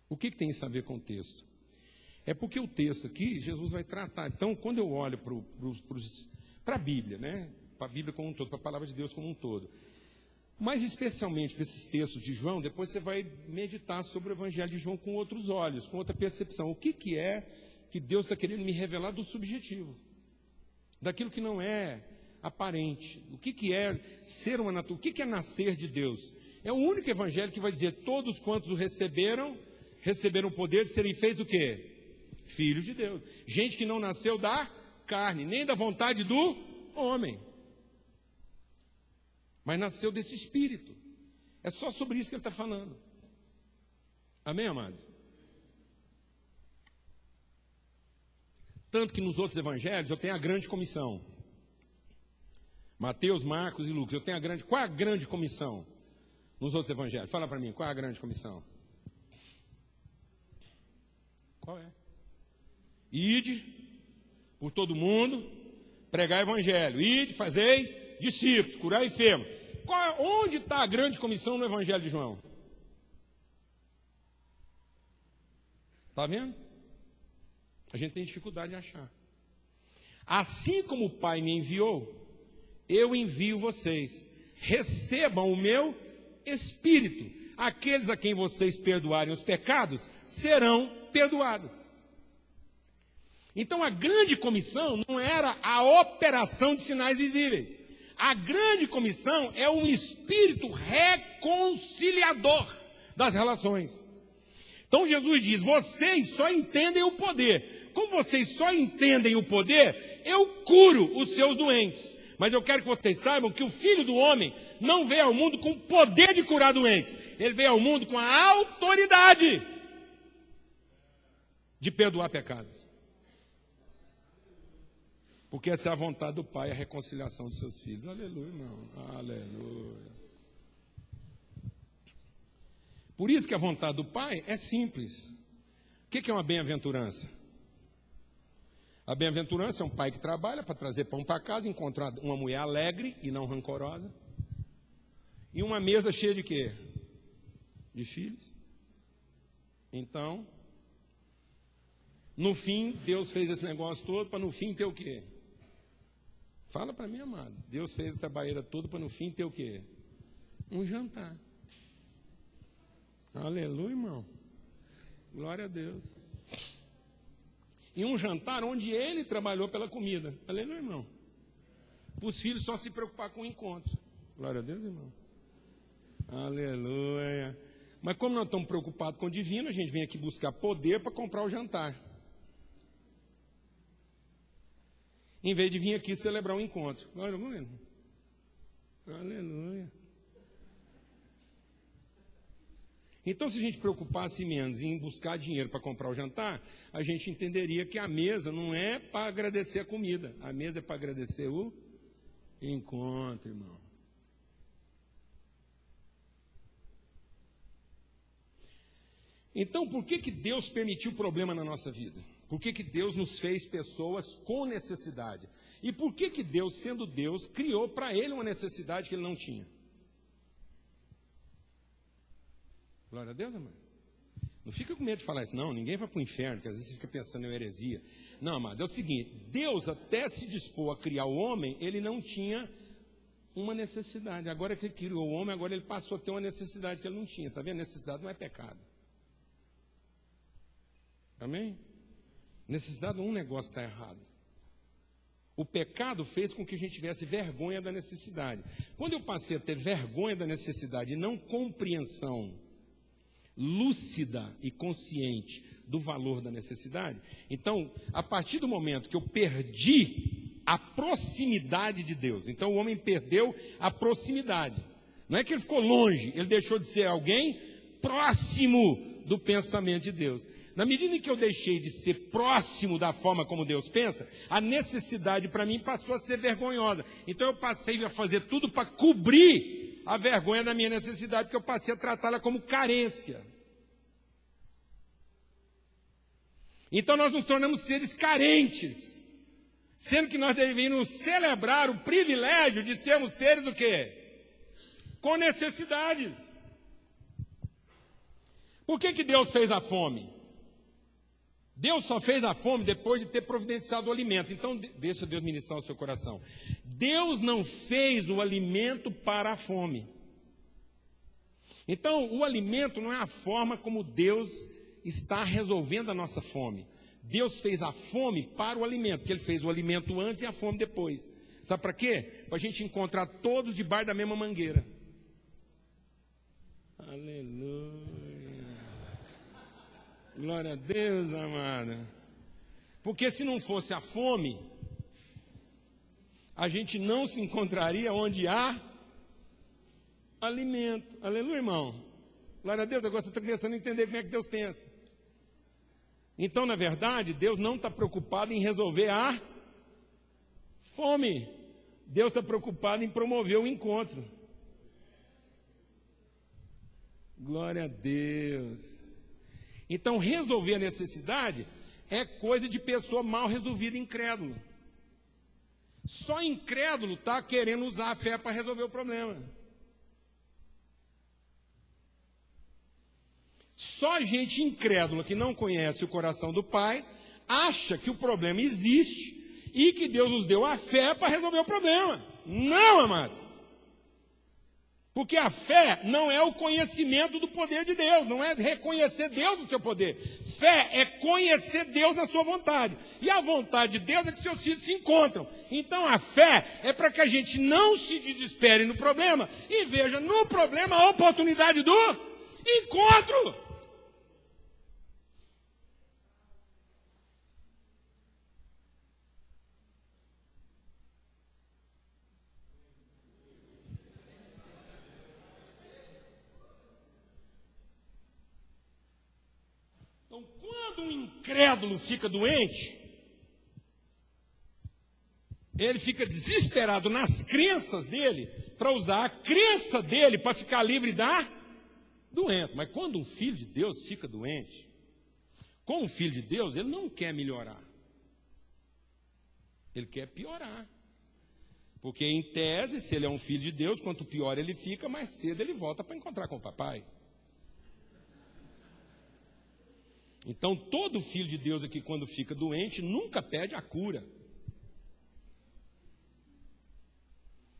O que tem isso a ver com o texto? É porque o texto aqui, Jesus vai tratar. Então, quando eu olho para a Bíblia, né? Para a Bíblia como um todo, para a palavra de Deus como um todo, mas especialmente para esses textos de João, depois você vai meditar sobre o Evangelho de João com outros olhos, com outra percepção. O que é que Deus está querendo me revelar do subjetivo, daquilo que não é aparente? O que é ser uma natureza? O que é nascer de Deus? É o único Evangelho que vai dizer: todos quantos o receberam, receberam o poder de serem feitos o quê? Filhos de Deus. Gente que não nasceu da carne, nem da vontade do homem, mas nasceu desse Espírito. É só sobre isso que ele está falando. Amém, amados? Tanto que nos outros evangelhos eu tenho a grande comissão. Mateus, Marcos e Lucas, eu tenho a grande... Qual é a grande comissão nos outros evangelhos? Fala para mim, qual é a grande comissão? Qual é? Ide por todo mundo, pregar evangelho. Ide, fazei discípulos, curar enfermos. Onde está a grande comissão no Evangelho de João? Está vendo? A gente tem dificuldade de achar. Assim como o Pai me enviou, eu envio vocês. Recebam o meu Espírito. Aqueles a quem vocês perdoarem os pecados serão perdoados. Então a grande comissão não era a operação de sinais visíveis. A grande comissão é um espírito reconciliador das relações. Então Jesus diz: vocês só entendem o poder. Como vocês só entendem o poder, eu curo os seus doentes. Mas eu quero que vocês saibam que o Filho do Homem não veio ao mundo com o poder de curar doentes. Ele veio ao mundo com a autoridade de perdoar pecados. Porque essa é a vontade do Pai, a reconciliação dos seus filhos. Aleluia, irmão. Aleluia. Por isso que a vontade do Pai é simples. O que é uma bem-aventurança? A bem-aventurança é um pai que trabalha para trazer pão para casa, encontrar uma mulher alegre e não rancorosa, e uma mesa cheia de quê? De filhos. Então, no fim, Deus fez esse negócio todo para no fim ter o quê? Fala para mim, amado. Deus fez a trabalheira toda para no fim ter o quê? Um jantar. Aleluia, irmão. Glória a Deus. E um jantar onde ele trabalhou pela comida. Aleluia, irmão. Para os filhos só se preocupar com o encontro. Glória a Deus, irmão. Aleluia. Mas como nós estamos preocupados com o divino, a gente vem aqui buscar poder para comprar o jantar. Em vez de vir aqui celebrar um encontro. Aleluia. Aleluia. Então, se a gente preocupasse menos em buscar dinheiro para comprar o jantar, a gente entenderia que a mesa não é para agradecer a comida. A mesa é para agradecer o encontro, irmão. Então, por que Deus permitiu problema na nossa vida? Por que Deus nos fez pessoas com necessidade? E por que Deus, sendo Deus, criou para ele uma necessidade que ele não tinha? Glória a Deus, amado. Não fica com medo de falar isso. Não, ninguém vai para o inferno, porque às vezes você fica pensando em heresia. Não, amado, é o seguinte: Deus até se dispôs a criar o homem, ele não tinha uma necessidade. Agora que ele criou o homem, agora ele passou a ter uma necessidade que ele não tinha. Está vendo? Necessidade não é pecado. Amém? Necessidade, um negócio está errado. O pecado fez com que a gente tivesse vergonha da necessidade. Quando eu passei a ter vergonha da necessidade e não compreensão lúcida e consciente do valor da necessidade, então, a partir do momento que eu perdi a proximidade de Deus, então o homem perdeu a proximidade. Não é que ele ficou longe, ele deixou de ser alguém próximo do pensamento de Deus. Na medida em que eu deixei de ser próximo da forma como Deus pensa, a necessidade para mim passou a ser vergonhosa. Então eu passei a fazer tudo para cobrir a vergonha da minha necessidade, porque eu passei a tratá-la como carência. Então nós nos tornamos seres carentes, sendo que nós deveríamos celebrar o privilégio de sermos seres o quê? com necessidades. Por que Deus fez a fome? Deus só fez a fome depois de ter providenciado o alimento. Então, deixa Deus ministrar o seu coração. Deus não fez o alimento para a fome. Então, o alimento não é a forma como Deus está resolvendo a nossa fome. Deus fez a fome para o alimento, porque Ele fez o alimento antes e a fome depois. Sabe para quê? Para a gente encontrar todos debaixo da mesma mangueira. Aleluia. Glória a Deus, amada. Porque se não fosse a fome, a gente não se encontraria onde há alimento. Aleluia, irmão. Glória a Deus. Agora você está começando a entender como é que Deus pensa. Então, na verdade, Deus não está preocupado em resolver a fome. Deus está preocupado em promover o encontro. Glória a Deus. Então, resolver a necessidade é coisa de pessoa mal resolvida, incrédulo. Só incrédulo está querendo usar a fé para resolver o problema. Só gente incrédula que não conhece o coração do Pai acha que o problema existe e que Deus nos deu a fé para resolver o problema. Não, amados. Porque a fé não é o conhecimento do poder de Deus, não é reconhecer Deus no seu poder. Fé é conhecer Deus na sua vontade. E a vontade de Deus é que seus filhos se encontram. Então a fé é para que a gente não se desespere no problema e veja no problema a oportunidade do encontro. Quando um incrédulo fica doente, ele fica desesperado nas crenças dele, para usar a crença dele para ficar livre da doença. Mas quando um filho de Deus fica doente, com um filho de Deus, ele não quer melhorar. Ele quer piorar. Porque, em tese, se ele é um filho de Deus, quanto pior ele fica, mais cedo ele volta para encontrar com o papai. Então, todo filho de Deus aqui, quando fica doente, nunca pede a cura.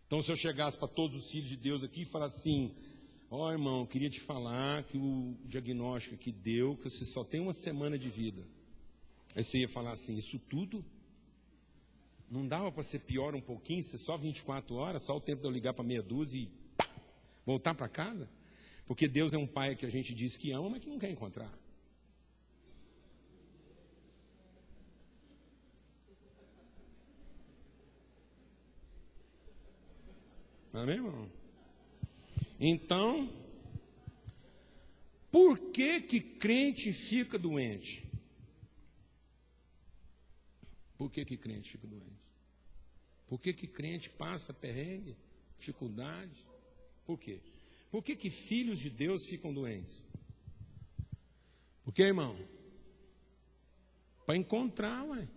Então, se eu chegasse para todos os filhos de Deus aqui e falasse assim: ó, irmão, eu queria te falar que o diagnóstico que deu, que você só tem uma semana de vida. Aí você ia falar assim: isso tudo? Não dava para ser pior um pouquinho, ser só 24 horas, só o tempo de eu ligar para meia dúzia e pá, voltar para casa? Porque Deus é um pai que a gente diz que ama, mas que não quer encontrar. Amém, irmão? Então, por que crente fica doente? Por que crente fica doente? Por que crente passa perrengue, dificuldade? Por quê? Por que filhos de Deus ficam doentes? Porque, irmão, para encontrar, ué.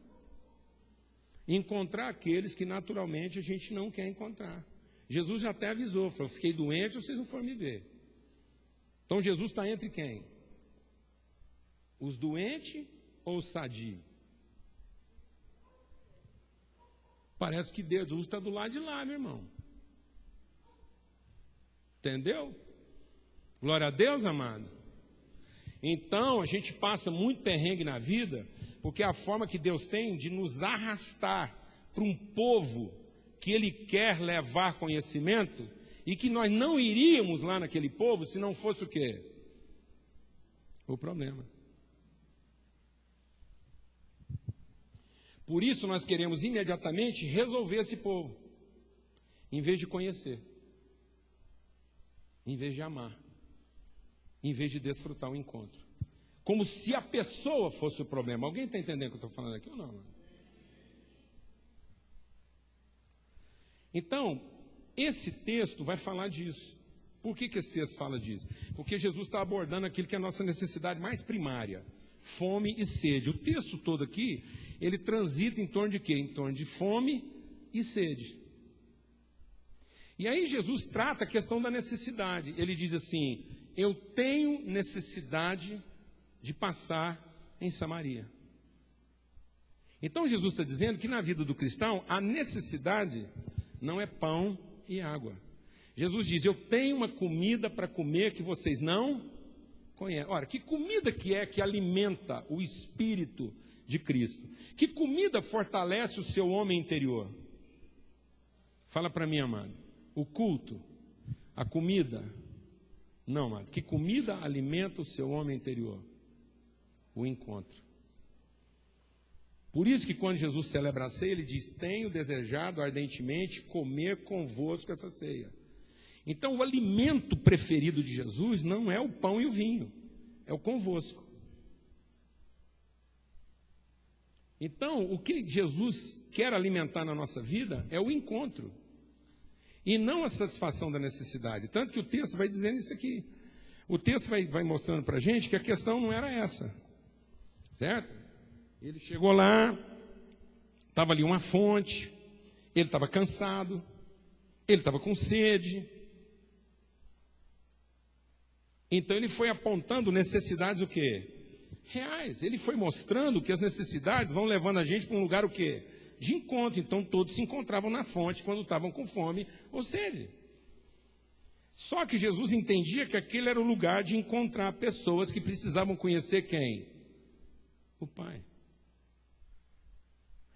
Encontrar aqueles que naturalmente a gente não quer encontrar. Jesus já até avisou, falou: fiquei doente, vocês não foram me ver. Então Jesus está entre quem? Os doentes ou os sadios? Parece que Jesus está do lado de lá, meu irmão. Entendeu? Glória a Deus, amado. Então, a gente passa muito perrengue na vida, porque é a forma que Deus tem de nos arrastar para um povo que Ele quer levar conhecimento, e que nós não iríamos lá naquele povo se não fosse o quê? O problema. Por isso nós queremos imediatamente resolver esse povo, em vez de conhecer, em vez de amar, em vez de desfrutar o encontro. Como se a pessoa fosse o problema. Alguém está entendendo o que eu estou falando aqui ou não? Então, esse texto vai falar disso. Por que esse texto fala disso? Porque Jesus está abordando aquilo que é a nossa necessidade mais primária: fome e sede. O texto todo aqui, ele transita em torno de quê? Em torno de fome e sede. E aí Jesus trata a questão da necessidade. Ele diz assim: eu tenho necessidade de passar em Samaria. Então Jesus está dizendo que na vida do cristão a necessidade não é pão e água. Jesus diz: eu tenho uma comida para comer que vocês não conhecem. Ora, que comida que é que alimenta o Espírito de Cristo? Que comida fortalece o seu homem interior? Fala para mim, amado. O culto? A comida? Não, amado. Que comida alimenta o seu homem interior? O encontro. Por isso que quando Jesus celebra a ceia, ele diz: tenho desejado ardentemente comer convosco essa ceia. Então o alimento preferido de Jesus não é o pão e o vinho, é o convosco. Então o que Jesus quer alimentar na nossa vida é o encontro, e não a satisfação da necessidade. Tanto que o texto vai dizendo isso aqui. O texto vai mostrando para a gente que a questão não era essa, certo? Ele chegou lá, estava ali uma fonte, ele estava cansado, ele estava com sede. Então ele foi apontando necessidades o quê? Reais. Ele foi mostrando que as necessidades vão levando a gente para um lugar o quê? De encontro. Então todos se encontravam na fonte quando estavam com fome ou sede. Só que Jesus entendia que aquele era o lugar de encontrar pessoas que precisavam conhecer quem? O Pai.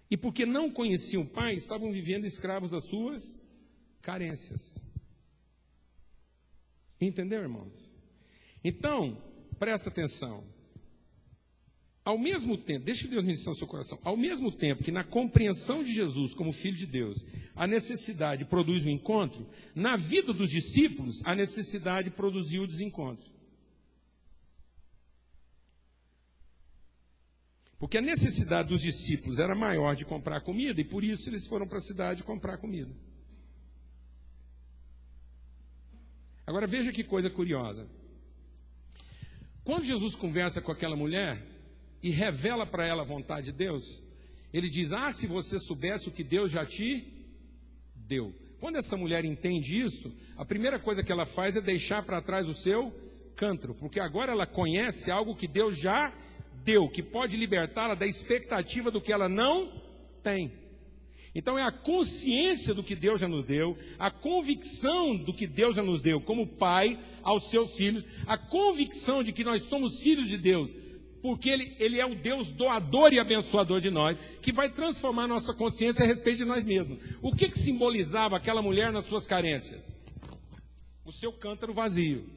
E porque não conheciam o Pai, estavam vivendo escravos das suas carências. Entendeu, irmãos? Então, presta atenção. Ao mesmo tempo, deixa Deus ministrar no seu coração, ao mesmo tempo que na compreensão de Jesus como Filho de Deus, a necessidade produz o encontro, na vida dos discípulos, a necessidade produziu o desencontro. Porque a necessidade dos discípulos era maior de comprar comida, e por isso eles foram para a cidade comprar comida. Agora veja que coisa curiosa. Quando Jesus conversa com aquela mulher e revela para ela a vontade de Deus, ele diz: se você soubesse o que Deus já te deu. Quando essa mulher entende isso, a primeira coisa que ela faz é deixar para trás o seu cântaro, porque agora ela conhece algo que Deus já deu, que pode libertá-la da expectativa do que ela não tem. Então é a consciência do que Deus já nos deu, a convicção do que Deus já nos deu como pai aos seus filhos, a convicção de que nós somos filhos de Deus, porque Ele é o Deus doador e abençoador de nós, que vai transformar nossa consciência a respeito de nós mesmos. O que simbolizava aquela mulher nas suas carências? O seu cântaro vazio.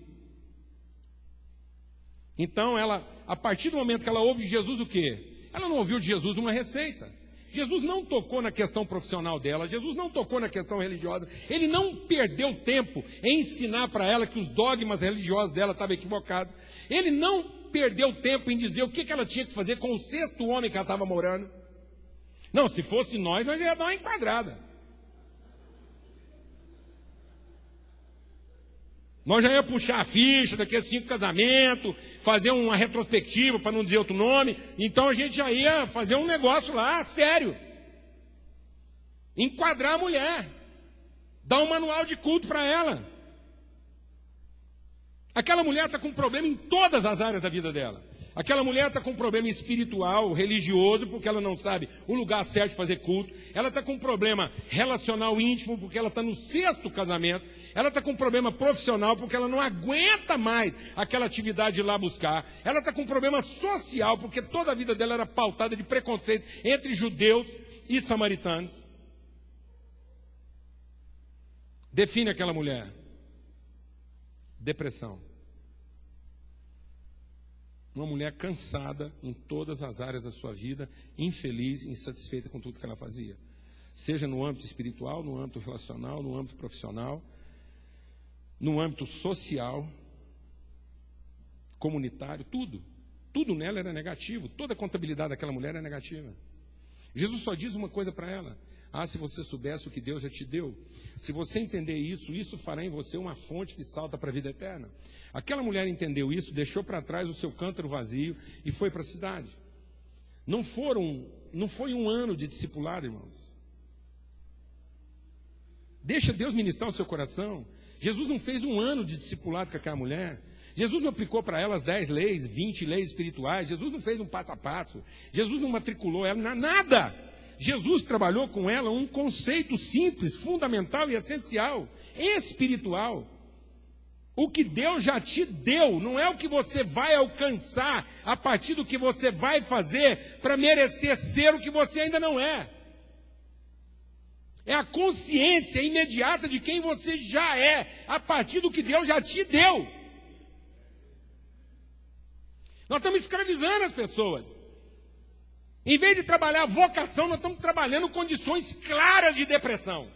Então ela, a partir do momento que ela ouve de Jesus o quê? Ela não ouviu de Jesus uma receita. Jesus não tocou na questão profissional dela, Jesus não tocou na questão religiosa, ele não perdeu tempo em ensinar para ela que os dogmas religiosos dela estavam equivocados, ele não perdeu tempo em dizer o que ela tinha que fazer com o sexto homem que ela estava morando. Não, se fosse nós já ia dar uma enquadrada. Nós já ia puxar a ficha daqueles 5 casamentos, fazer uma retrospectiva, para não dizer outro nome. Então a gente já ia fazer um negócio lá, sério. Enquadrar a mulher. Dar um manual de culto para ela. Aquela mulher está com um problema em todas as áreas da vida dela. Aquela mulher está com um problema espiritual, religioso, porque ela não sabe o lugar certo de fazer culto. Ela está com um problema relacional íntimo, porque ela está no 6º casamento. Ela está com um problema profissional, porque ela não aguenta mais aquela atividade de ir lá buscar. Ela está com um problema social, porque toda a vida dela era pautada de preconceito entre judeus e samaritanos. Define aquela mulher: depressão. Uma mulher cansada em todas as áreas da sua vida, infeliz, insatisfeita com tudo que ela fazia. Seja no âmbito espiritual, no âmbito relacional, no âmbito profissional, no âmbito social, comunitário, tudo. Tudo nela era negativo, toda a contabilidade daquela mulher era negativa. Jesus só diz uma coisa para ela: se você soubesse o que Deus já te deu, se você entender isso, isso fará em você uma fonte que salta para a vida eterna. Aquela mulher entendeu isso, deixou para trás o seu cântaro vazio e foi para a cidade. Não foi um ano de discipulado, irmãos. Deixa Deus ministrar o seu coração. Jesus não fez 1 ano de discipulado com aquela mulher. Jesus não aplicou para ela as 10 leis, 20 leis espirituais. Jesus não fez um passo a passo. Jesus não matriculou ela, nada. Jesus trabalhou com ela um conceito simples, fundamental e essencial, espiritual. O que Deus já te deu, não é o que você vai alcançar a partir do que você vai fazer para merecer ser o que você ainda não é. É a consciência imediata de quem você já é, a partir do que Deus já te deu. Nós estamos escravizando as pessoas. Em vez de trabalhar vocação, nós estamos trabalhando condições claras de depressão.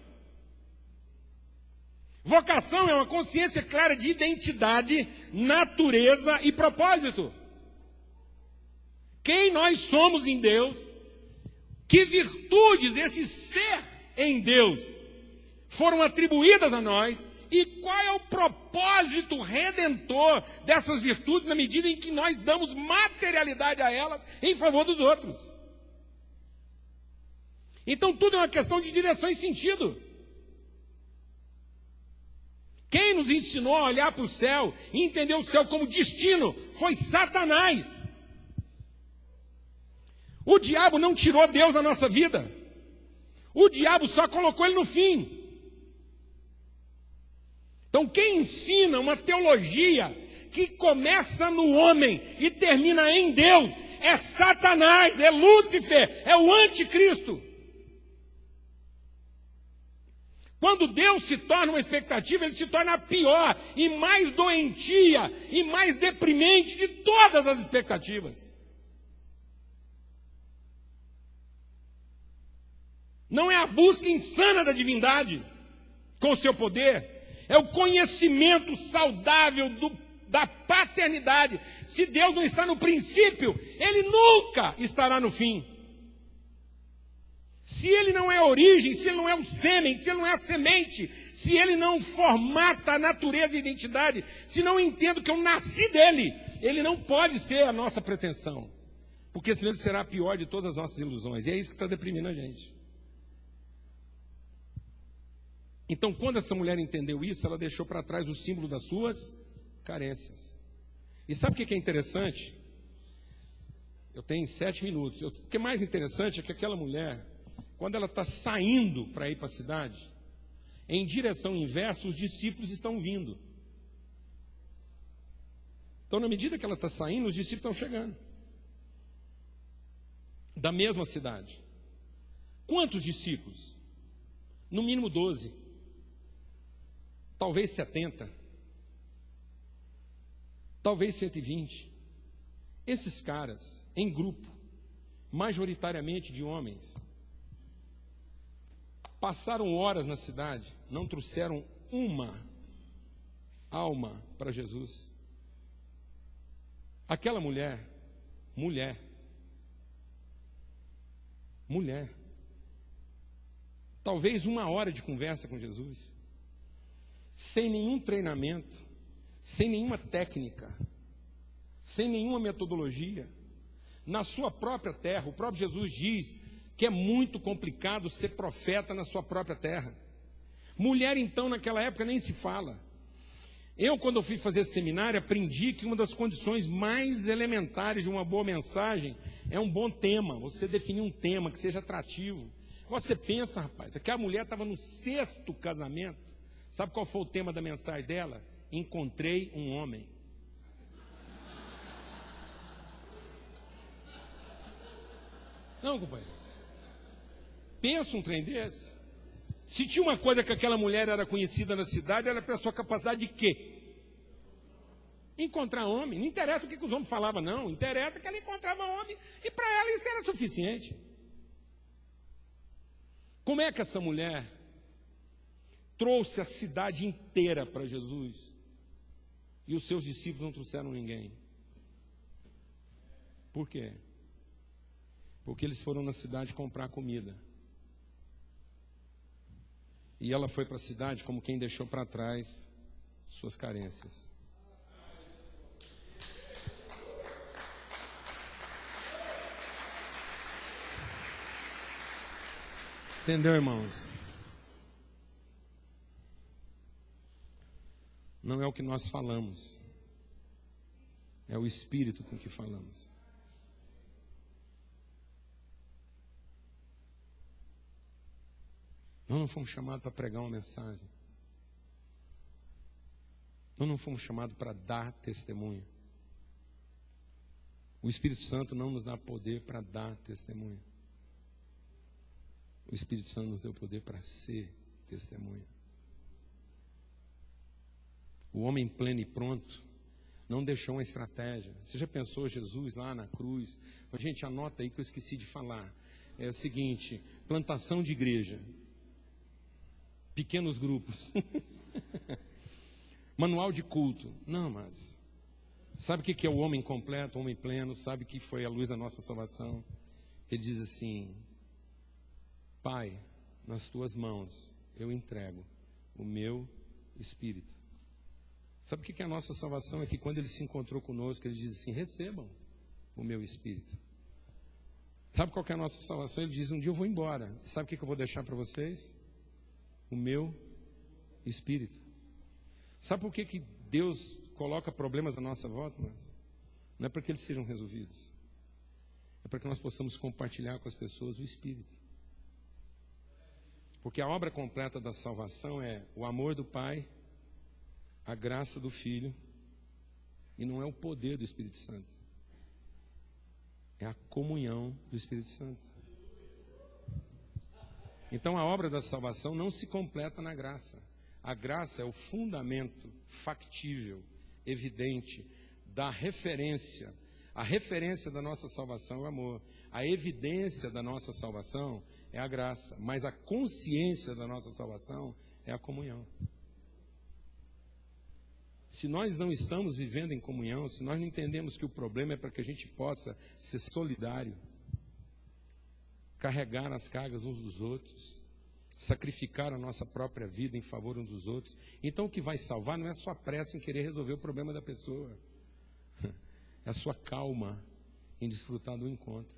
Vocação é uma consciência clara de identidade, natureza e propósito. Quem nós somos em Deus, que virtudes esse ser em Deus foram atribuídas a nós e qual é o propósito redentor dessas virtudes na medida em que nós damos materialidade a elas em favor dos outros. Então tudo é uma questão de direção e sentido. Quem nos ensinou a olhar para o céu e entender o céu como destino foi Satanás. O diabo não tirou Deus da nossa vida. O diabo só colocou ele no fim. Então quem ensina uma teologia que começa no homem e termina em Deus é Satanás, é Lúcifer, é o anticristo. Quando Deus se torna uma expectativa, ele se torna a pior e mais doentia e mais deprimente de todas as expectativas. Não é a busca insana da divindade com o seu poder, é o conhecimento saudável da paternidade. Se Deus não está no princípio, ele nunca estará no fim. Se ele não é a origem, se ele não é o sêmen, se ele não é a semente, se ele não formata a natureza e a identidade, se não entendo que eu nasci dele, ele não pode ser a nossa pretensão. Porque senão ele será a pior de todas as nossas ilusões. E é isso que está deprimindo a gente. Então, quando essa mulher entendeu isso, ela deixou para trás o símbolo das suas carências. E sabe o que é interessante? Eu tenho 7 minutos. O que é mais interessante é que aquela mulher, quando ela está saindo para ir para a cidade, em direção inversa, os discípulos estão vindo. Então, na medida que ela está saindo, os discípulos estão chegando. Da mesma cidade. Quantos discípulos? No mínimo 12. Talvez 70. Talvez 120. Esses caras, em grupo, majoritariamente de homens, passaram horas na cidade, não trouxeram uma alma para Jesus. Aquela mulher, talvez 1 hora de conversa com Jesus, sem nenhum treinamento, sem nenhuma técnica, sem nenhuma metodologia, na sua própria terra. O próprio Jesus diz que é muito complicado ser profeta na sua própria terra. Mulher, então, naquela época nem se fala. Eu, quando eu fui fazer esse seminário, aprendi que uma das condições mais elementares de uma boa mensagem é um bom tema, você definir um tema que seja atrativo. Você pensa, rapaz, aquela mulher estava no 6º casamento. Sabe qual foi o tema da mensagem dela? Encontrei um homem. Não, companheiro. Pensa um trem desse. Se tinha uma coisa que aquela mulher era conhecida na cidade, era pela sua capacidade de quê? Encontrar homem. Não interessa o que os homens falavam, não. Interessa que ela encontrava homem e para ela isso era suficiente. Como é que essa mulher trouxe a cidade inteira para Jesus e os seus discípulos não trouxeram ninguém? Por quê? Porque eles foram na cidade comprar comida. E ela foi para a cidade como quem deixou para trás suas carências. Entendeu, irmãos? não é o que nós falamos, é o Espírito com que falamos. Nós não fomos chamados para pregar uma mensagem. Nós não fomos chamados para dar testemunho. O Espírito Santo não nos dá poder para dar testemunho. O Espírito Santo nos deu poder para ser testemunha. O homem pleno e pronto não deixou uma estratégia. Você já pensou Jesus lá na cruz? Gente, anota aí que eu esqueci de falar. É o seguinte, plantação de igreja. Pequenos grupos. Manual de culto. Não, mas sabe o que é o homem completo, o homem pleno? Sabe que foi a luz da nossa salvação? Ele diz assim: Pai, nas tuas mãos eu entrego o meu espírito. Sabe o que é a nossa salvação? É que quando ele se encontrou conosco, ele diz assim: recebam o meu espírito. Sabe qual que é a nossa salvação? Ele diz: um dia eu vou embora. Sabe o que eu vou deixar para vocês? O meu espírito. Sabe por que Deus coloca problemas à nossa volta? Não é para que eles sejam resolvidos. É para que nós possamos compartilhar com as pessoas o Espírito. Porque a obra completa da salvação é o amor do Pai, a graça do Filho, e não é o poder do Espírito Santo. É a comunhão do Espírito Santo. Então a obra da salvação não se completa na graça. A graça é o fundamento factível, evidente, da referência. A referência da nossa salvação é o amor. A evidência da nossa salvação é a graça. Mas a consciência da nossa salvação é a comunhão. Se nós não estamos vivendo em comunhão, se nós não entendemos que o problema é para que a gente possa ser solidário, carregar as cargas uns dos outros, sacrificar a nossa própria vida em favor uns dos outros, então o que vai salvar não é a sua pressa em querer resolver o problema da pessoa, é a sua calma em desfrutar do encontro.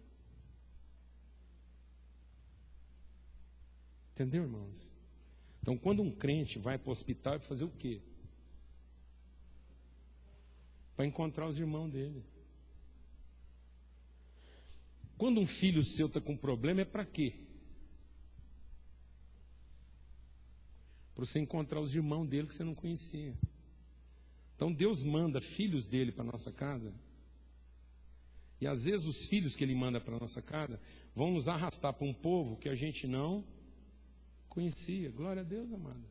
Entendeu, irmãos? Então, quando um crente vai para o hospital, é para fazer o quê? Para encontrar os irmãos dele. Quando um filho seu está com problema, é para quê? Para você encontrar os irmãos dele que você não conhecia. Então Deus manda filhos dele para a nossa casa. E às vezes os filhos que ele manda para a nossa casa vão nos arrastar para um povo que a gente não conhecia. Glória a Deus, amado.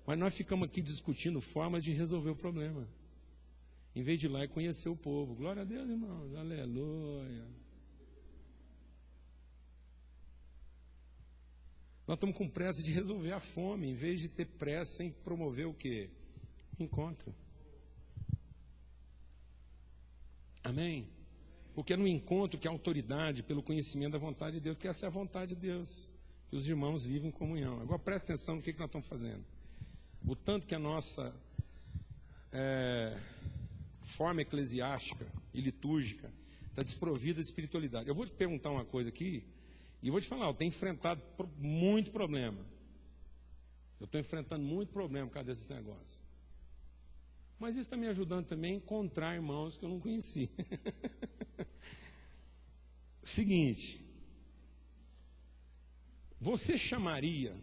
Mas nós ficamos aqui discutindo formas de resolver o problema, em vez de ir lá e conhecer o povo. Glória a Deus, irmãos. Aleluia. Nós estamos com pressa de resolver a fome, em vez de ter pressa em promover o quê? Encontro. Amém? Porque é no encontro que a autoridade, pelo conhecimento da vontade de Deus, que essa é a vontade de Deus, que os irmãos vivem em comunhão. Agora presta atenção no que nós estamos fazendo. O tanto que a nossa forma eclesiástica e litúrgica está desprovida de espiritualidade. Eu vou te perguntar uma coisa aqui, e vou te falar, eu tenho enfrentado muito problema. Eu estou enfrentando muito problema por causa desses negócios. Mas isso está me ajudando também a encontrar irmãos que eu não conhecia. Seguinte, você chamaria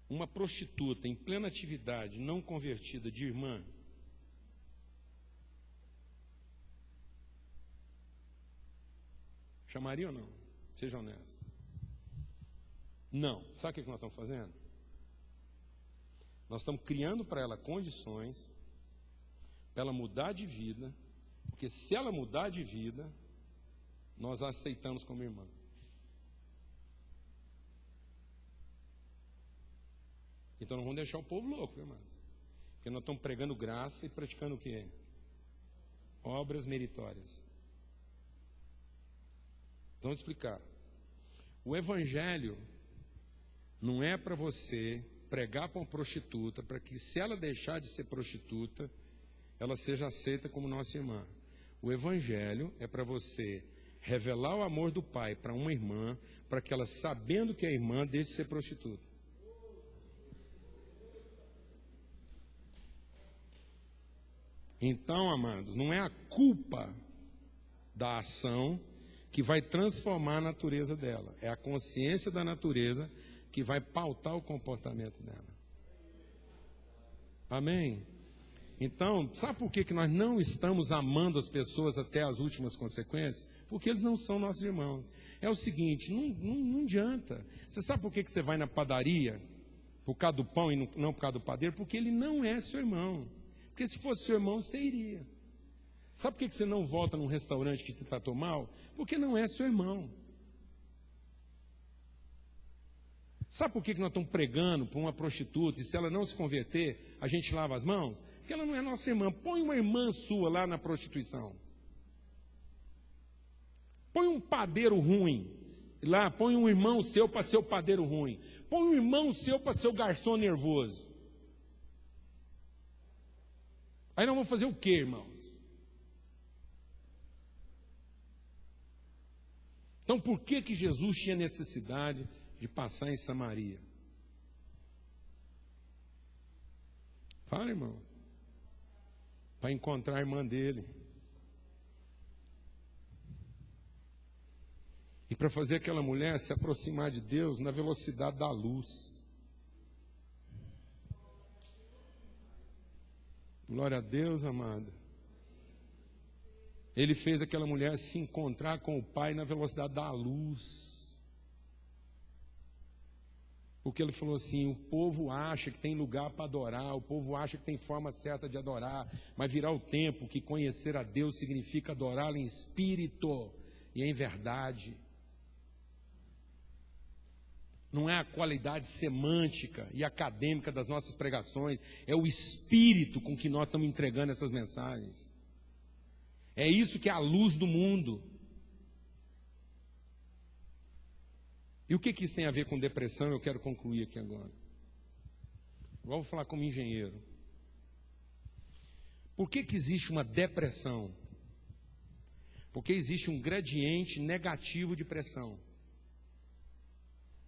uma prostituta em plena atividade, não convertida, de irmã? Chamaria ou não? Seja honesto. Não. Sabe o que nós estamos fazendo? Nós estamos criando para ela condições para ela mudar de vida, porque se ela mudar de vida, nós a aceitamos como irmã. Então não vamos deixar o povo louco, irmãos. Porque nós estamos pregando graça e praticando o quê? Obras meritórias. Então, vou explicar. O evangelho não é para você pregar para uma prostituta, para que se ela deixar de ser prostituta, ela seja aceita como nossa irmã. O evangelho é para você revelar o amor do Pai para uma irmã, para que ela, sabendo que é irmã, deixe de ser prostituta. Então, amados, não é a culpa da ação que vai transformar a natureza dela. É a consciência da natureza que vai pautar o comportamento dela. Amém? Então, sabe por que nós não estamos amando as pessoas até as últimas consequências? Porque eles não são nossos irmãos. É o seguinte, não adianta. Você sabe por que você vai na padaria? Por causa do pão e não por causa do padeiro? Porque ele não é seu irmão. Porque se fosse seu irmão, você iria. Sabe por que você não volta num restaurante que te tratou mal? Porque não é seu irmão. Sabe por que nós estamos pregando para uma prostituta e se ela não se converter, a gente lava as mãos? Porque ela não é nossa irmã. Põe uma irmã sua lá na prostituição. Põe um padeiro ruim lá, põe um irmão seu para ser o padeiro ruim. Põe um irmão seu para ser o garçom nervoso. Aí nós vamos fazer o quê, irmãos? Então, por que Jesus tinha necessidade de passar em Samaria? Fala, irmão. Para encontrar a irmã dele. E para fazer aquela mulher se aproximar de Deus na velocidade da luz. Glória a Deus, amado. Ele fez aquela mulher se encontrar com o Pai na velocidade da luz. Porque ele falou assim, o povo acha que tem lugar para adorar, o povo acha que tem forma certa de adorar, mas virá o tempo que conhecer a Deus significa adorá-lo em espírito e em verdade. Não é a qualidade semântica e acadêmica das nossas pregações, é o espírito com que nós estamos entregando essas mensagens. É isso que é a luz do mundo. E o que isso tem a ver com depressão? Eu quero concluir aqui agora. Agora vou falar como engenheiro. Por que existe uma depressão? Porque existe um gradiente negativo de pressão.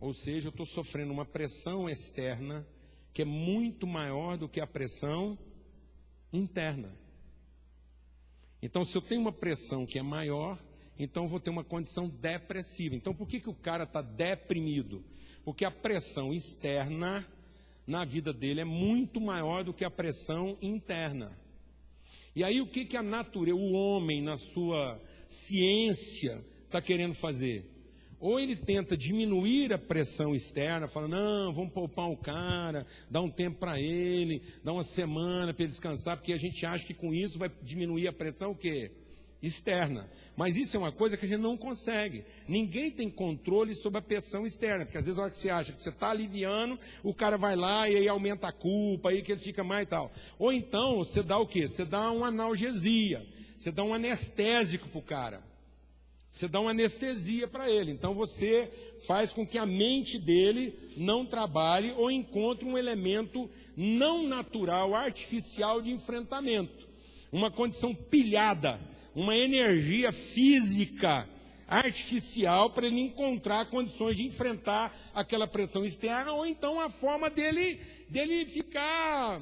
Ou seja, eu estou sofrendo uma pressão externa que é muito maior do que a pressão interna. Então, se eu tenho uma pressão que é maior, então eu vou ter uma condição depressiva. Então, por que o cara está deprimido? Porque a pressão externa na vida dele é muito maior do que a pressão interna. E aí, o que a natureza, o homem, na sua ciência, está querendo fazer? Ou ele tenta diminuir a pressão externa, fala, não, vamos poupar o cara, dá um tempo para ele, dá uma semana para ele descansar, porque a gente acha que com isso vai diminuir a pressão o quê? Externa. Mas isso é uma coisa que a gente não consegue. Ninguém tem controle sobre a pressão externa, porque às vezes a hora que você acha que você está aliviando, o cara vai lá e aí aumenta a culpa, aí que ele fica mais e tal. Ou então você dá o quê? Você dá uma analgesia, você dá um anestésico para o cara. Você dá uma anestesia para ele. Então você faz com que a mente dele não trabalhe ou encontre um elemento não natural, artificial de enfrentamento. Uma condição pilhada, uma energia física artificial para ele encontrar condições de enfrentar aquela pressão externa, ou então a forma dele ficar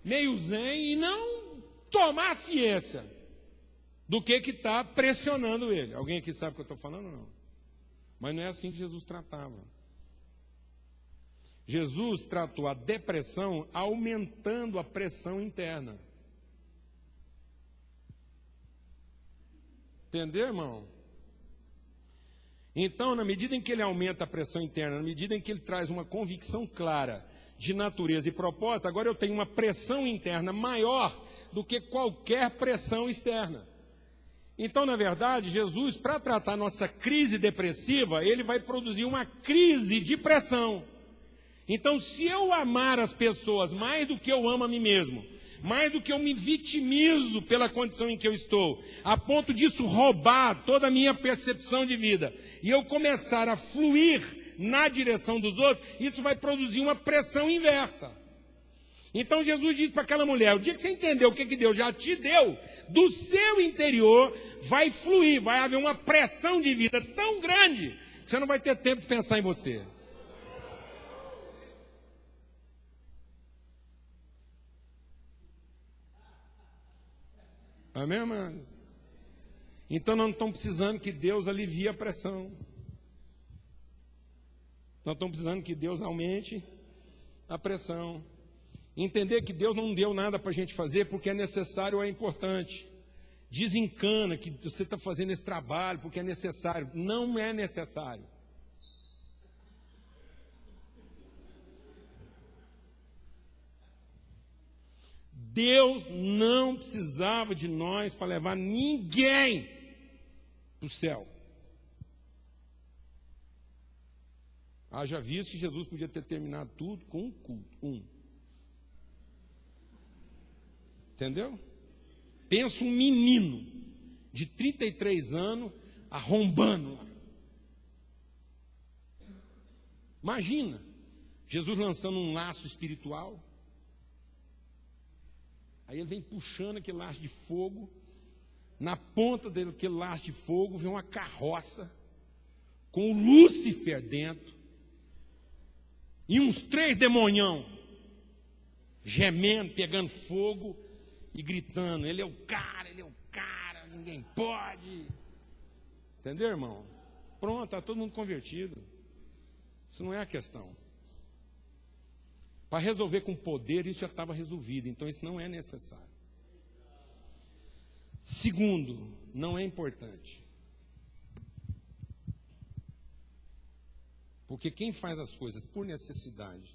meio zen e não tomar ciência do que está pressionando ele. Alguém aqui sabe o que eu estou falando ou não? Mas não é assim que Jesus tratava. Jesus tratou a depressão aumentando a pressão interna. Entendeu, irmão? Então, na medida em que ele aumenta a pressão interna, na medida em que ele traz uma convicção clara de natureza e propósito, agora eu tenho uma pressão interna maior do que qualquer pressão externa. Então, na verdade, Jesus, para tratar nossa crise depressiva, ele vai produzir uma crise de pressão. Então, se eu amar as pessoas mais do que eu amo a mim mesmo, mais do que eu me vitimizo pela condição em que eu estou, a ponto disso roubar toda a minha percepção de vida, e eu começar a fluir na direção dos outros, isso vai produzir uma pressão inversa. Então Jesus disse para aquela mulher, o dia que você entender o que Deus já te deu, do seu interior vai fluir, vai haver uma pressão de vida tão grande, que você não vai ter tempo de pensar em você. Amém, amados? Então nós não estamos precisando que Deus alivie a pressão. Nós estamos precisando que Deus aumente a pressão. Entender que Deus não deu nada para a gente fazer porque é necessário ou é importante. Desencana que você está fazendo esse trabalho porque é necessário. Não é necessário. Deus não precisava de nós para levar ninguém para o céu. Haja visto que Jesus podia ter terminado tudo com um culto. Entendeu? Pensa um menino de 33 anos arrombando lá. Imagina, Jesus lançando um laço espiritual. Aí ele vem puxando aquele laço de fogo. Na ponta daquele laço de fogo vem uma carroça com o Lúcifer dentro. E uns 3 demonhão gemendo, pegando fogo e gritando: ele é o cara, ninguém pode. Entendeu, irmão? Pronto, está todo mundo convertido. Isso não é a questão. Para resolver com poder, isso já estava resolvido. Então isso não é necessário. Segundo, não é importante. Porque quem faz as coisas por necessidade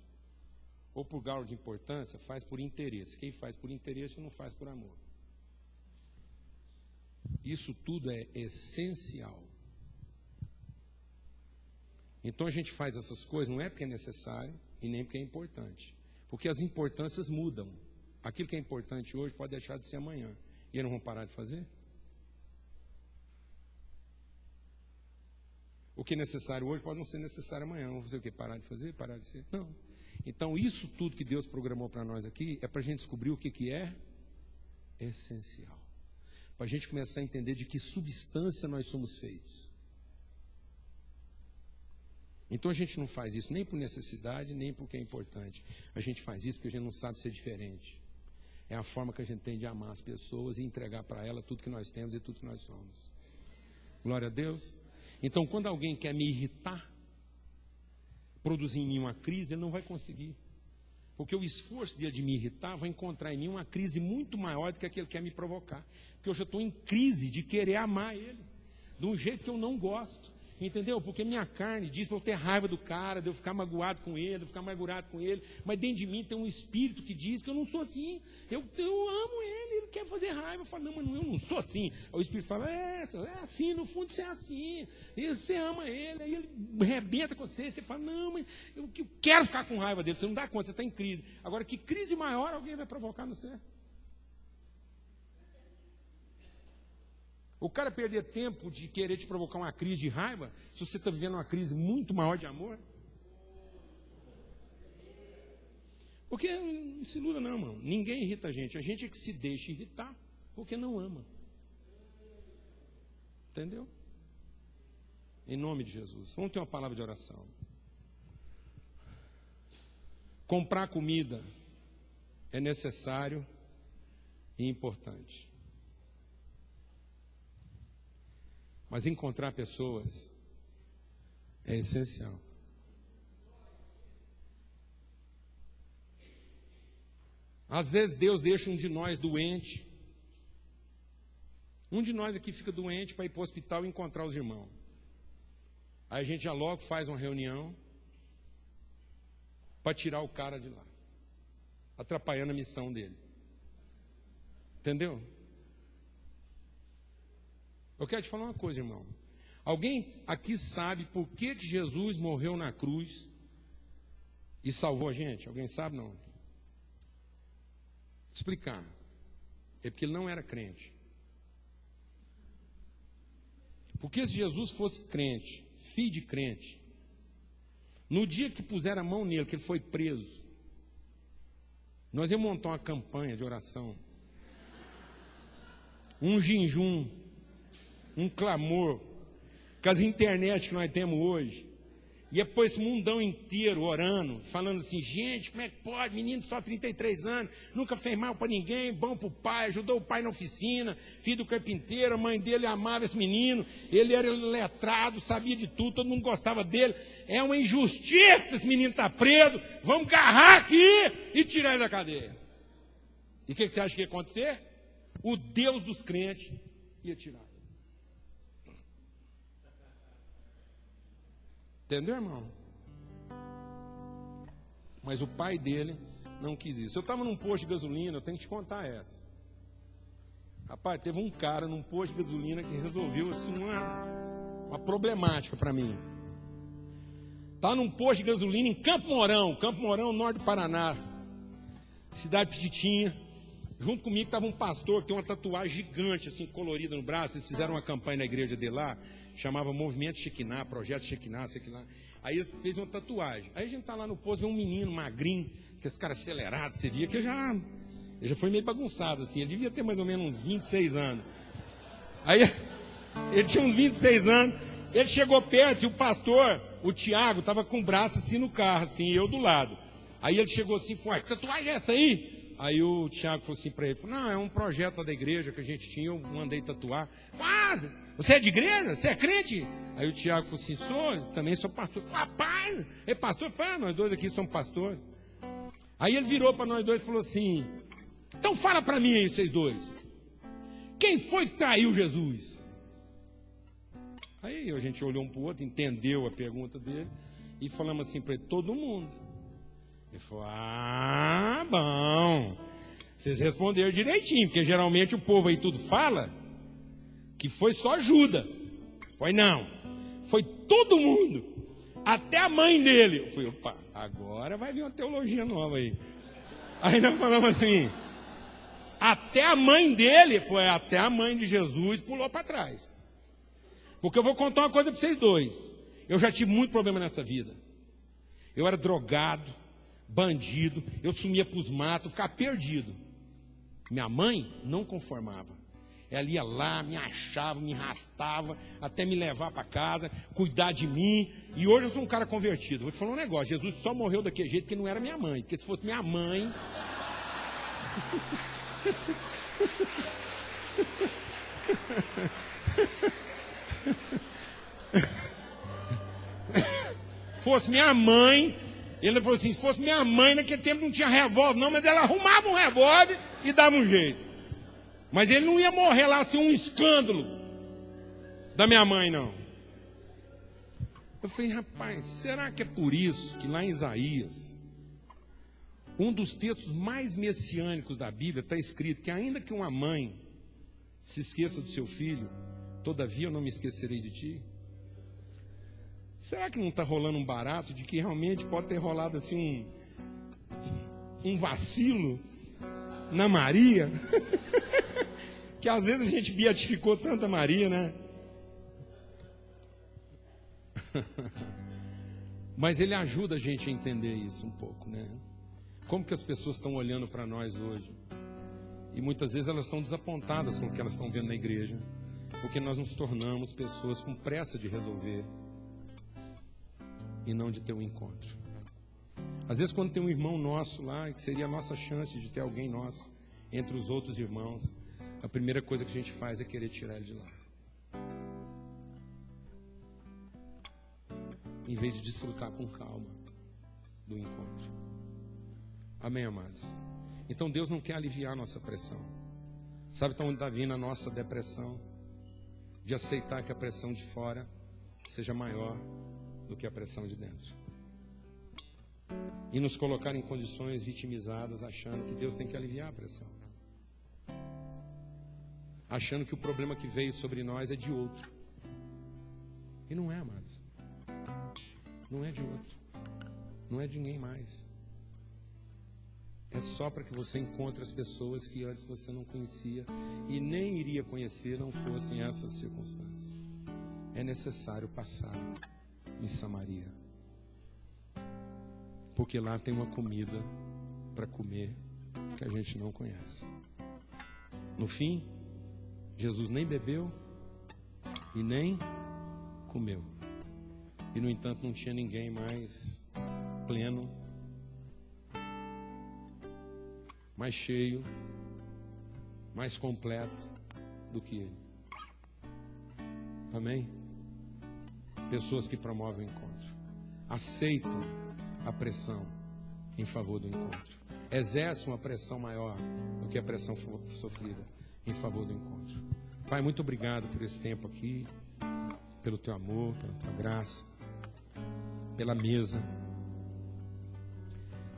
ou por grau de importância, faz por interesse. Quem faz por interesse não faz por amor. Isso tudo é essencial. Então a gente faz essas coisas não é porque é necessário e nem porque é importante. Porque as importâncias mudam. Aquilo que é importante hoje pode deixar de ser amanhã. E eles não vão parar de fazer? O que é necessário hoje pode não ser necessário amanhã. Vamos fazer o quê? Parar de fazer? Parar de ser? Não. Então isso tudo que Deus programou para nós aqui é para a gente descobrir o que é essencial. Para a gente começar a entender de que substância nós somos feitos. Então a gente não faz isso nem por necessidade, nem porque é importante. A gente faz isso porque a gente não sabe ser diferente. É a forma que a gente tem de amar as pessoas e entregar para elas tudo que nós temos e tudo que nós somos. Glória a Deus. Então quando alguém quer me irritar, produzir em mim uma crise, ele não vai conseguir. Porque o esforço dele de me irritar vai encontrar em mim uma crise muito maior do que aquele que quer me provocar. Porque eu já estou em crise de querer amar ele, de um jeito que eu não gosto. Entendeu? Porque minha carne diz para eu ter raiva do cara, de eu ficar magoado com ele, de eu ficar amargurado com ele. Mas dentro de mim tem um espírito que diz que eu não sou assim. Eu amo ele, ele quer fazer raiva. Eu falo, não, mas eu não sou assim. Aí o espírito fala, é assim, no fundo você é assim. E você ama ele, aí ele arrebenta com você. Você fala, não, mas eu quero ficar com raiva dele. Você não dá conta, você está em crise. Agora, que crise maior alguém vai provocar no você? O cara perder tempo de querer te provocar uma crise de raiva, se você está vivendo uma crise muito maior de amor. Porque não se iluda não, irmão. Ninguém irrita a gente é que se deixa irritar porque não ama. Entendeu? Em nome de Jesus. Vamos ter uma palavra de oração. Comprar comida é necessário e importante. Mas encontrar pessoas é essencial. Às vezes Deus deixa um de nós doente. Um de nós aqui fica doente para ir para o hospital e encontrar os irmãos. Aí a gente já logo faz uma reunião para tirar o cara de lá, atrapalhando a missão dele. Entendeu? Eu quero te falar uma coisa, irmão. Alguém aqui sabe por que Jesus morreu na cruz e salvou a gente? Alguém sabe, não? Vou explicar. É porque ele não era crente. Porque se Jesus fosse crente, filho de crente, no dia que puseram a mão nele, que ele foi preso, nós íamos montar uma campanha de oração, um jejum, um clamor, com as internet que nós temos hoje, E depois esse mundão inteiro orando, falando assim, gente, como é que pode? Menino só 33 anos, nunca fez mal para ninguém, bom para o pai, ajudou o pai na oficina, filho do carpinteiro, a mãe dele amava esse menino, ele era letrado, sabia de tudo, todo mundo gostava dele. É uma injustiça esse menino estar preso, vamos agarrar aqui e tirar ele da cadeia. E o que você acha que ia acontecer? O Deus dos crentes ia tirar. Entendeu, irmão? Mas o pai dele não quis isso. Eu estava num posto de gasolina, eu tenho que te contar essa. Rapaz, teve um cara num posto de gasolina que resolveu assim uma problemática para mim. Estava num posto de gasolina em Campo Mourão, norte do Paraná. Cidade petitinha. Junto comigo estava um pastor que tem uma tatuagem gigante, assim, colorida no braço. Eles fizeram uma campanha na igreja dele lá, chamava Movimento Shekinah, Projeto Shekinah, sei que lá. Aí eles fez uma tatuagem. Aí a gente tá lá no posto, vê um menino magrinho, que esse cara acelerado, você via que ele já foi meio bagunçado, assim. Ele devia ter mais ou menos uns 26 anos. Aí ele tinha uns 26 anos, ele chegou perto e o pastor, o Tiago, estava com o braço assim no carro, assim, e eu do lado. Aí ele chegou assim, foi, que tatuagem é essa aí? Aí o Tiago falou assim para ele, não, é um projeto da igreja que a gente tinha, eu mandei tatuar. Ah, você é de igreja? Você é crente? Aí o Tiago falou assim, também sou pastor. Rapaz, é pastor? Falei, nós dois aqui somos pastores. Aí ele virou para nós dois e falou assim, então fala para mim aí, vocês dois, quem foi que traiu Jesus? Aí a gente olhou um para o outro, entendeu a pergunta dele, e falamos assim para ele, todo mundo. Ele falou, bom, vocês responderam direitinho, porque geralmente o povo aí tudo fala que foi só Judas. Foi não, foi todo mundo, até a mãe dele. Eu falei, opa, agora vai vir uma teologia nova aí. Aí nós falamos assim, até a mãe dele, foi até a mãe de Jesus pulou para trás. Porque eu vou contar uma coisa para vocês dois, eu já tive muito problema nessa vida. Eu era drogado, bandido, eu sumia para os matos, ficava perdido. Minha mãe não conformava. Ela ia lá, me achava, me arrastava, até me levar para casa, cuidar de mim. E hoje eu sou um cara convertido. Vou te falar um negócio, Jesus só morreu daquele jeito porque não era minha mãe. Porque se fosse minha mãe... fosse minha mãe... Ele falou assim, se fosse minha mãe, naquele tempo não tinha revólver não, mas ela arrumava um revólver e dava um jeito. Mas ele não ia morrer lá assim, um escândalo da minha mãe, não. Eu falei, rapaz, será que é por isso que lá em Isaías, um dos textos mais messiânicos da Bíblia, está escrito que ainda que uma mãe se esqueça do seu filho, todavia eu não me esquecerei de ti? Será que não está rolando um barato de que realmente pode ter rolado assim um vacilo na Maria? Que às vezes a gente beatificou tanta Maria, né? Mas ele ajuda a gente a entender isso um pouco, né? Como que as pessoas estão olhando para nós hoje? E muitas vezes elas estão desapontadas com o que elas estão vendo na igreja, porque nós nos tornamos pessoas com pressa de resolver e não de ter um encontro. Às vezes quando tem um irmão nosso lá, que seria a nossa chance de ter alguém nosso entre os outros irmãos, a primeira coisa que a gente faz é querer tirar ele de lá, em vez de desfrutar com calma do encontro. Amém, amados? Então Deus não quer aliviar a nossa pressão. Sabe de onde está vindo a nossa depressão? De aceitar que a pressão de fora seja maior do que a pressão de dentro. E nos colocar em condições vitimizadas, achando que Deus tem que aliviar a pressão. Achando que o problema que veio sobre nós é de outro. E não é, amados. Não é de outro. Não é de ninguém mais. É só para que você encontre as pessoas que antes você não conhecia e nem iria conhecer, não fossem essas circunstâncias. É necessário passar em Samaria, porque lá tem uma comida para comer que a gente não conhece. No fim, Jesus nem bebeu e nem comeu. E, no entanto, não tinha ninguém mais pleno, mais cheio, mais completo do que ele. Amém? Pessoas que promovem o encontro, aceitam a pressão em favor do encontro, exercem uma pressão maior do que a pressão sofrida em favor do encontro. Pai, muito obrigado por esse tempo aqui, pelo teu amor, pela tua graça, pela mesa.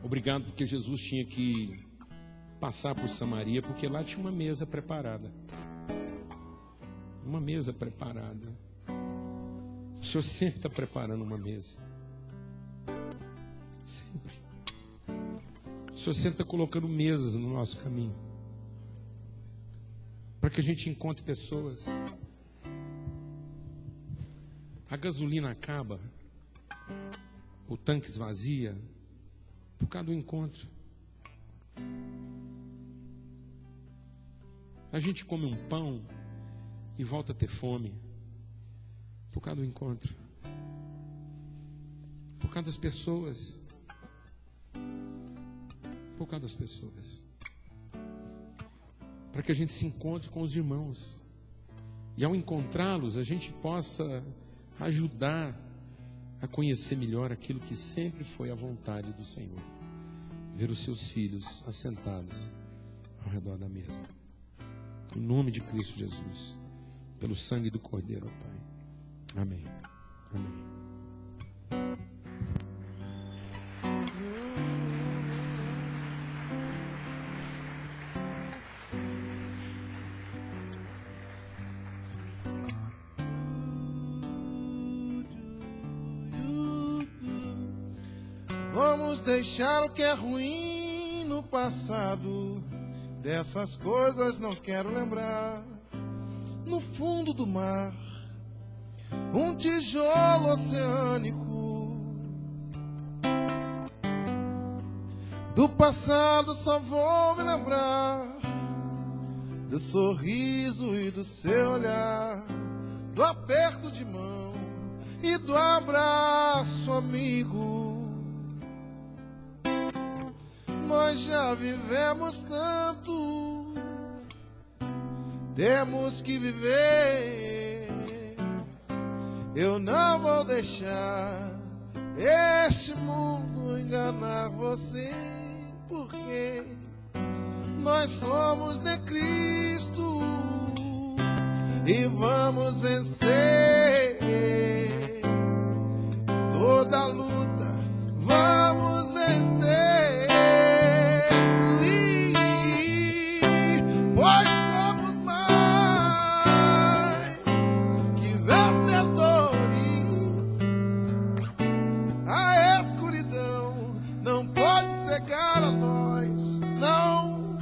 Obrigado porque Jesus tinha que passar por Samaria, porque lá tinha uma mesa preparada. Uma mesa preparada. O Senhor sempre está preparando uma mesa. Sempre. O Senhor sempre está colocando mesas no nosso caminho, para que a gente encontre pessoas. A gasolina acaba, o tanque esvazia, por causa do encontro. A gente come um pão e volta a ter fome, por causa do encontro, por causa das pessoas, por causa das pessoas, para que a gente se encontre com os irmãos, e ao encontrá-los a gente possa ajudar a conhecer melhor aquilo que sempre foi a vontade do Senhor, ver os seus filhos assentados ao redor da mesa. Em nome de Cristo Jesus, pelo sangue do Cordeiro, ó Pai. Amém. Amém. Vamos deixar o que é ruim no passado. Dessas coisas não quero lembrar. No fundo do mar, um tijolo oceânico. Do passado só vou me lembrar do sorriso e do seu olhar, do aperto de mão e do abraço amigo. Nós já vivemos tanto, temos que viver. Eu não vou deixar este mundo enganar você, porque nós somos de Cristo e vamos vencer toda a luta, vamos vencer. Pois somos mais que vencedores. A escuridão não pode cegar a nós, não.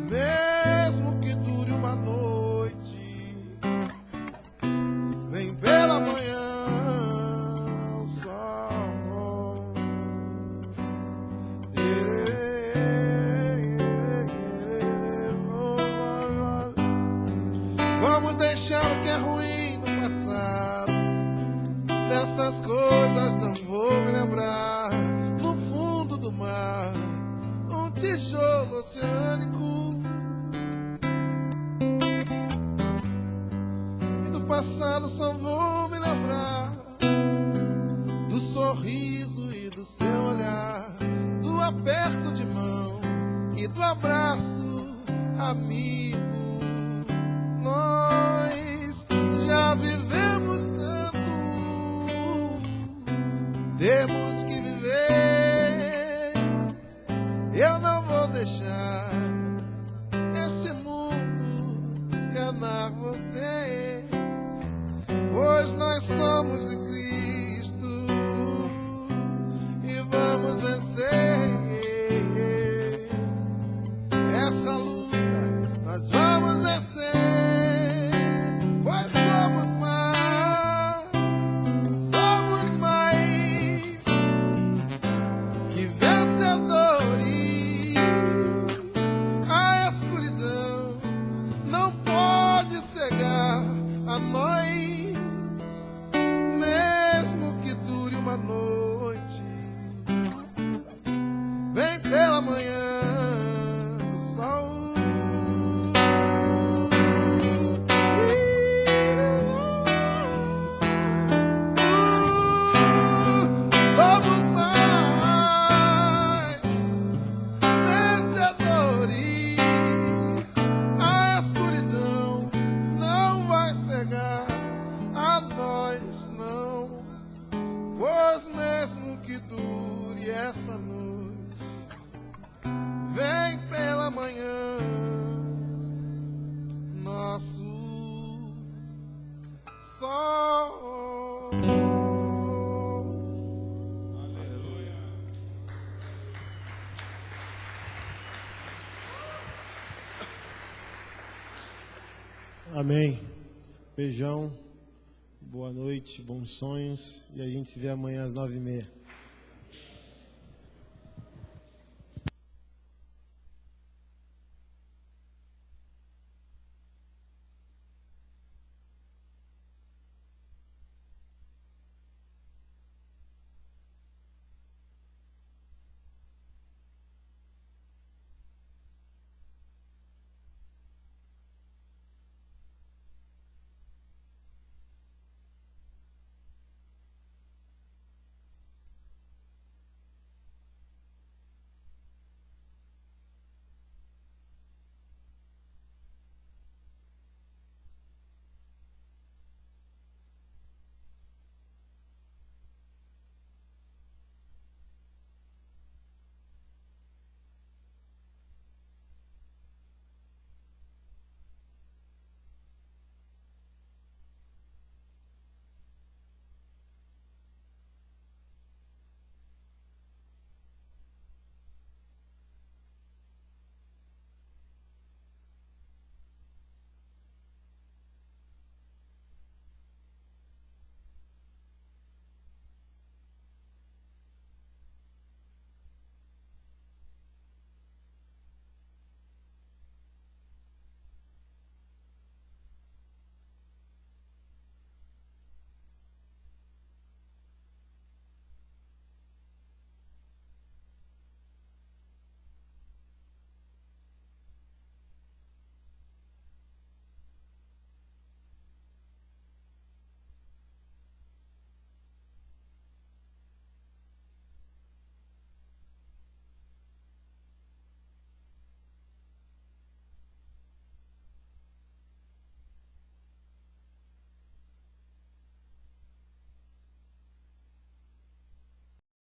Mesmo que dure uma noite, vem pela manhã o sol. Vamos deixar o que é ruim no passado. Dessas coisas não vou me lembrar. No fundo do mar, um tijolo oceânico. E do passado só vou me lembrar do sorriso e do seu olhar, do aperto de mão e do abraço amigo. Nós já vivemos tanto, temos que viver. Eu não vou deixar esse mundo enganar você, pois nós somos de Cristo e vamos vencer essa luta. Nós vamos vencer. A nós, Só. Aleluia. Amém. Beijão. Boa noite, bons sonhos. E a gente se vê amanhã às 9h30.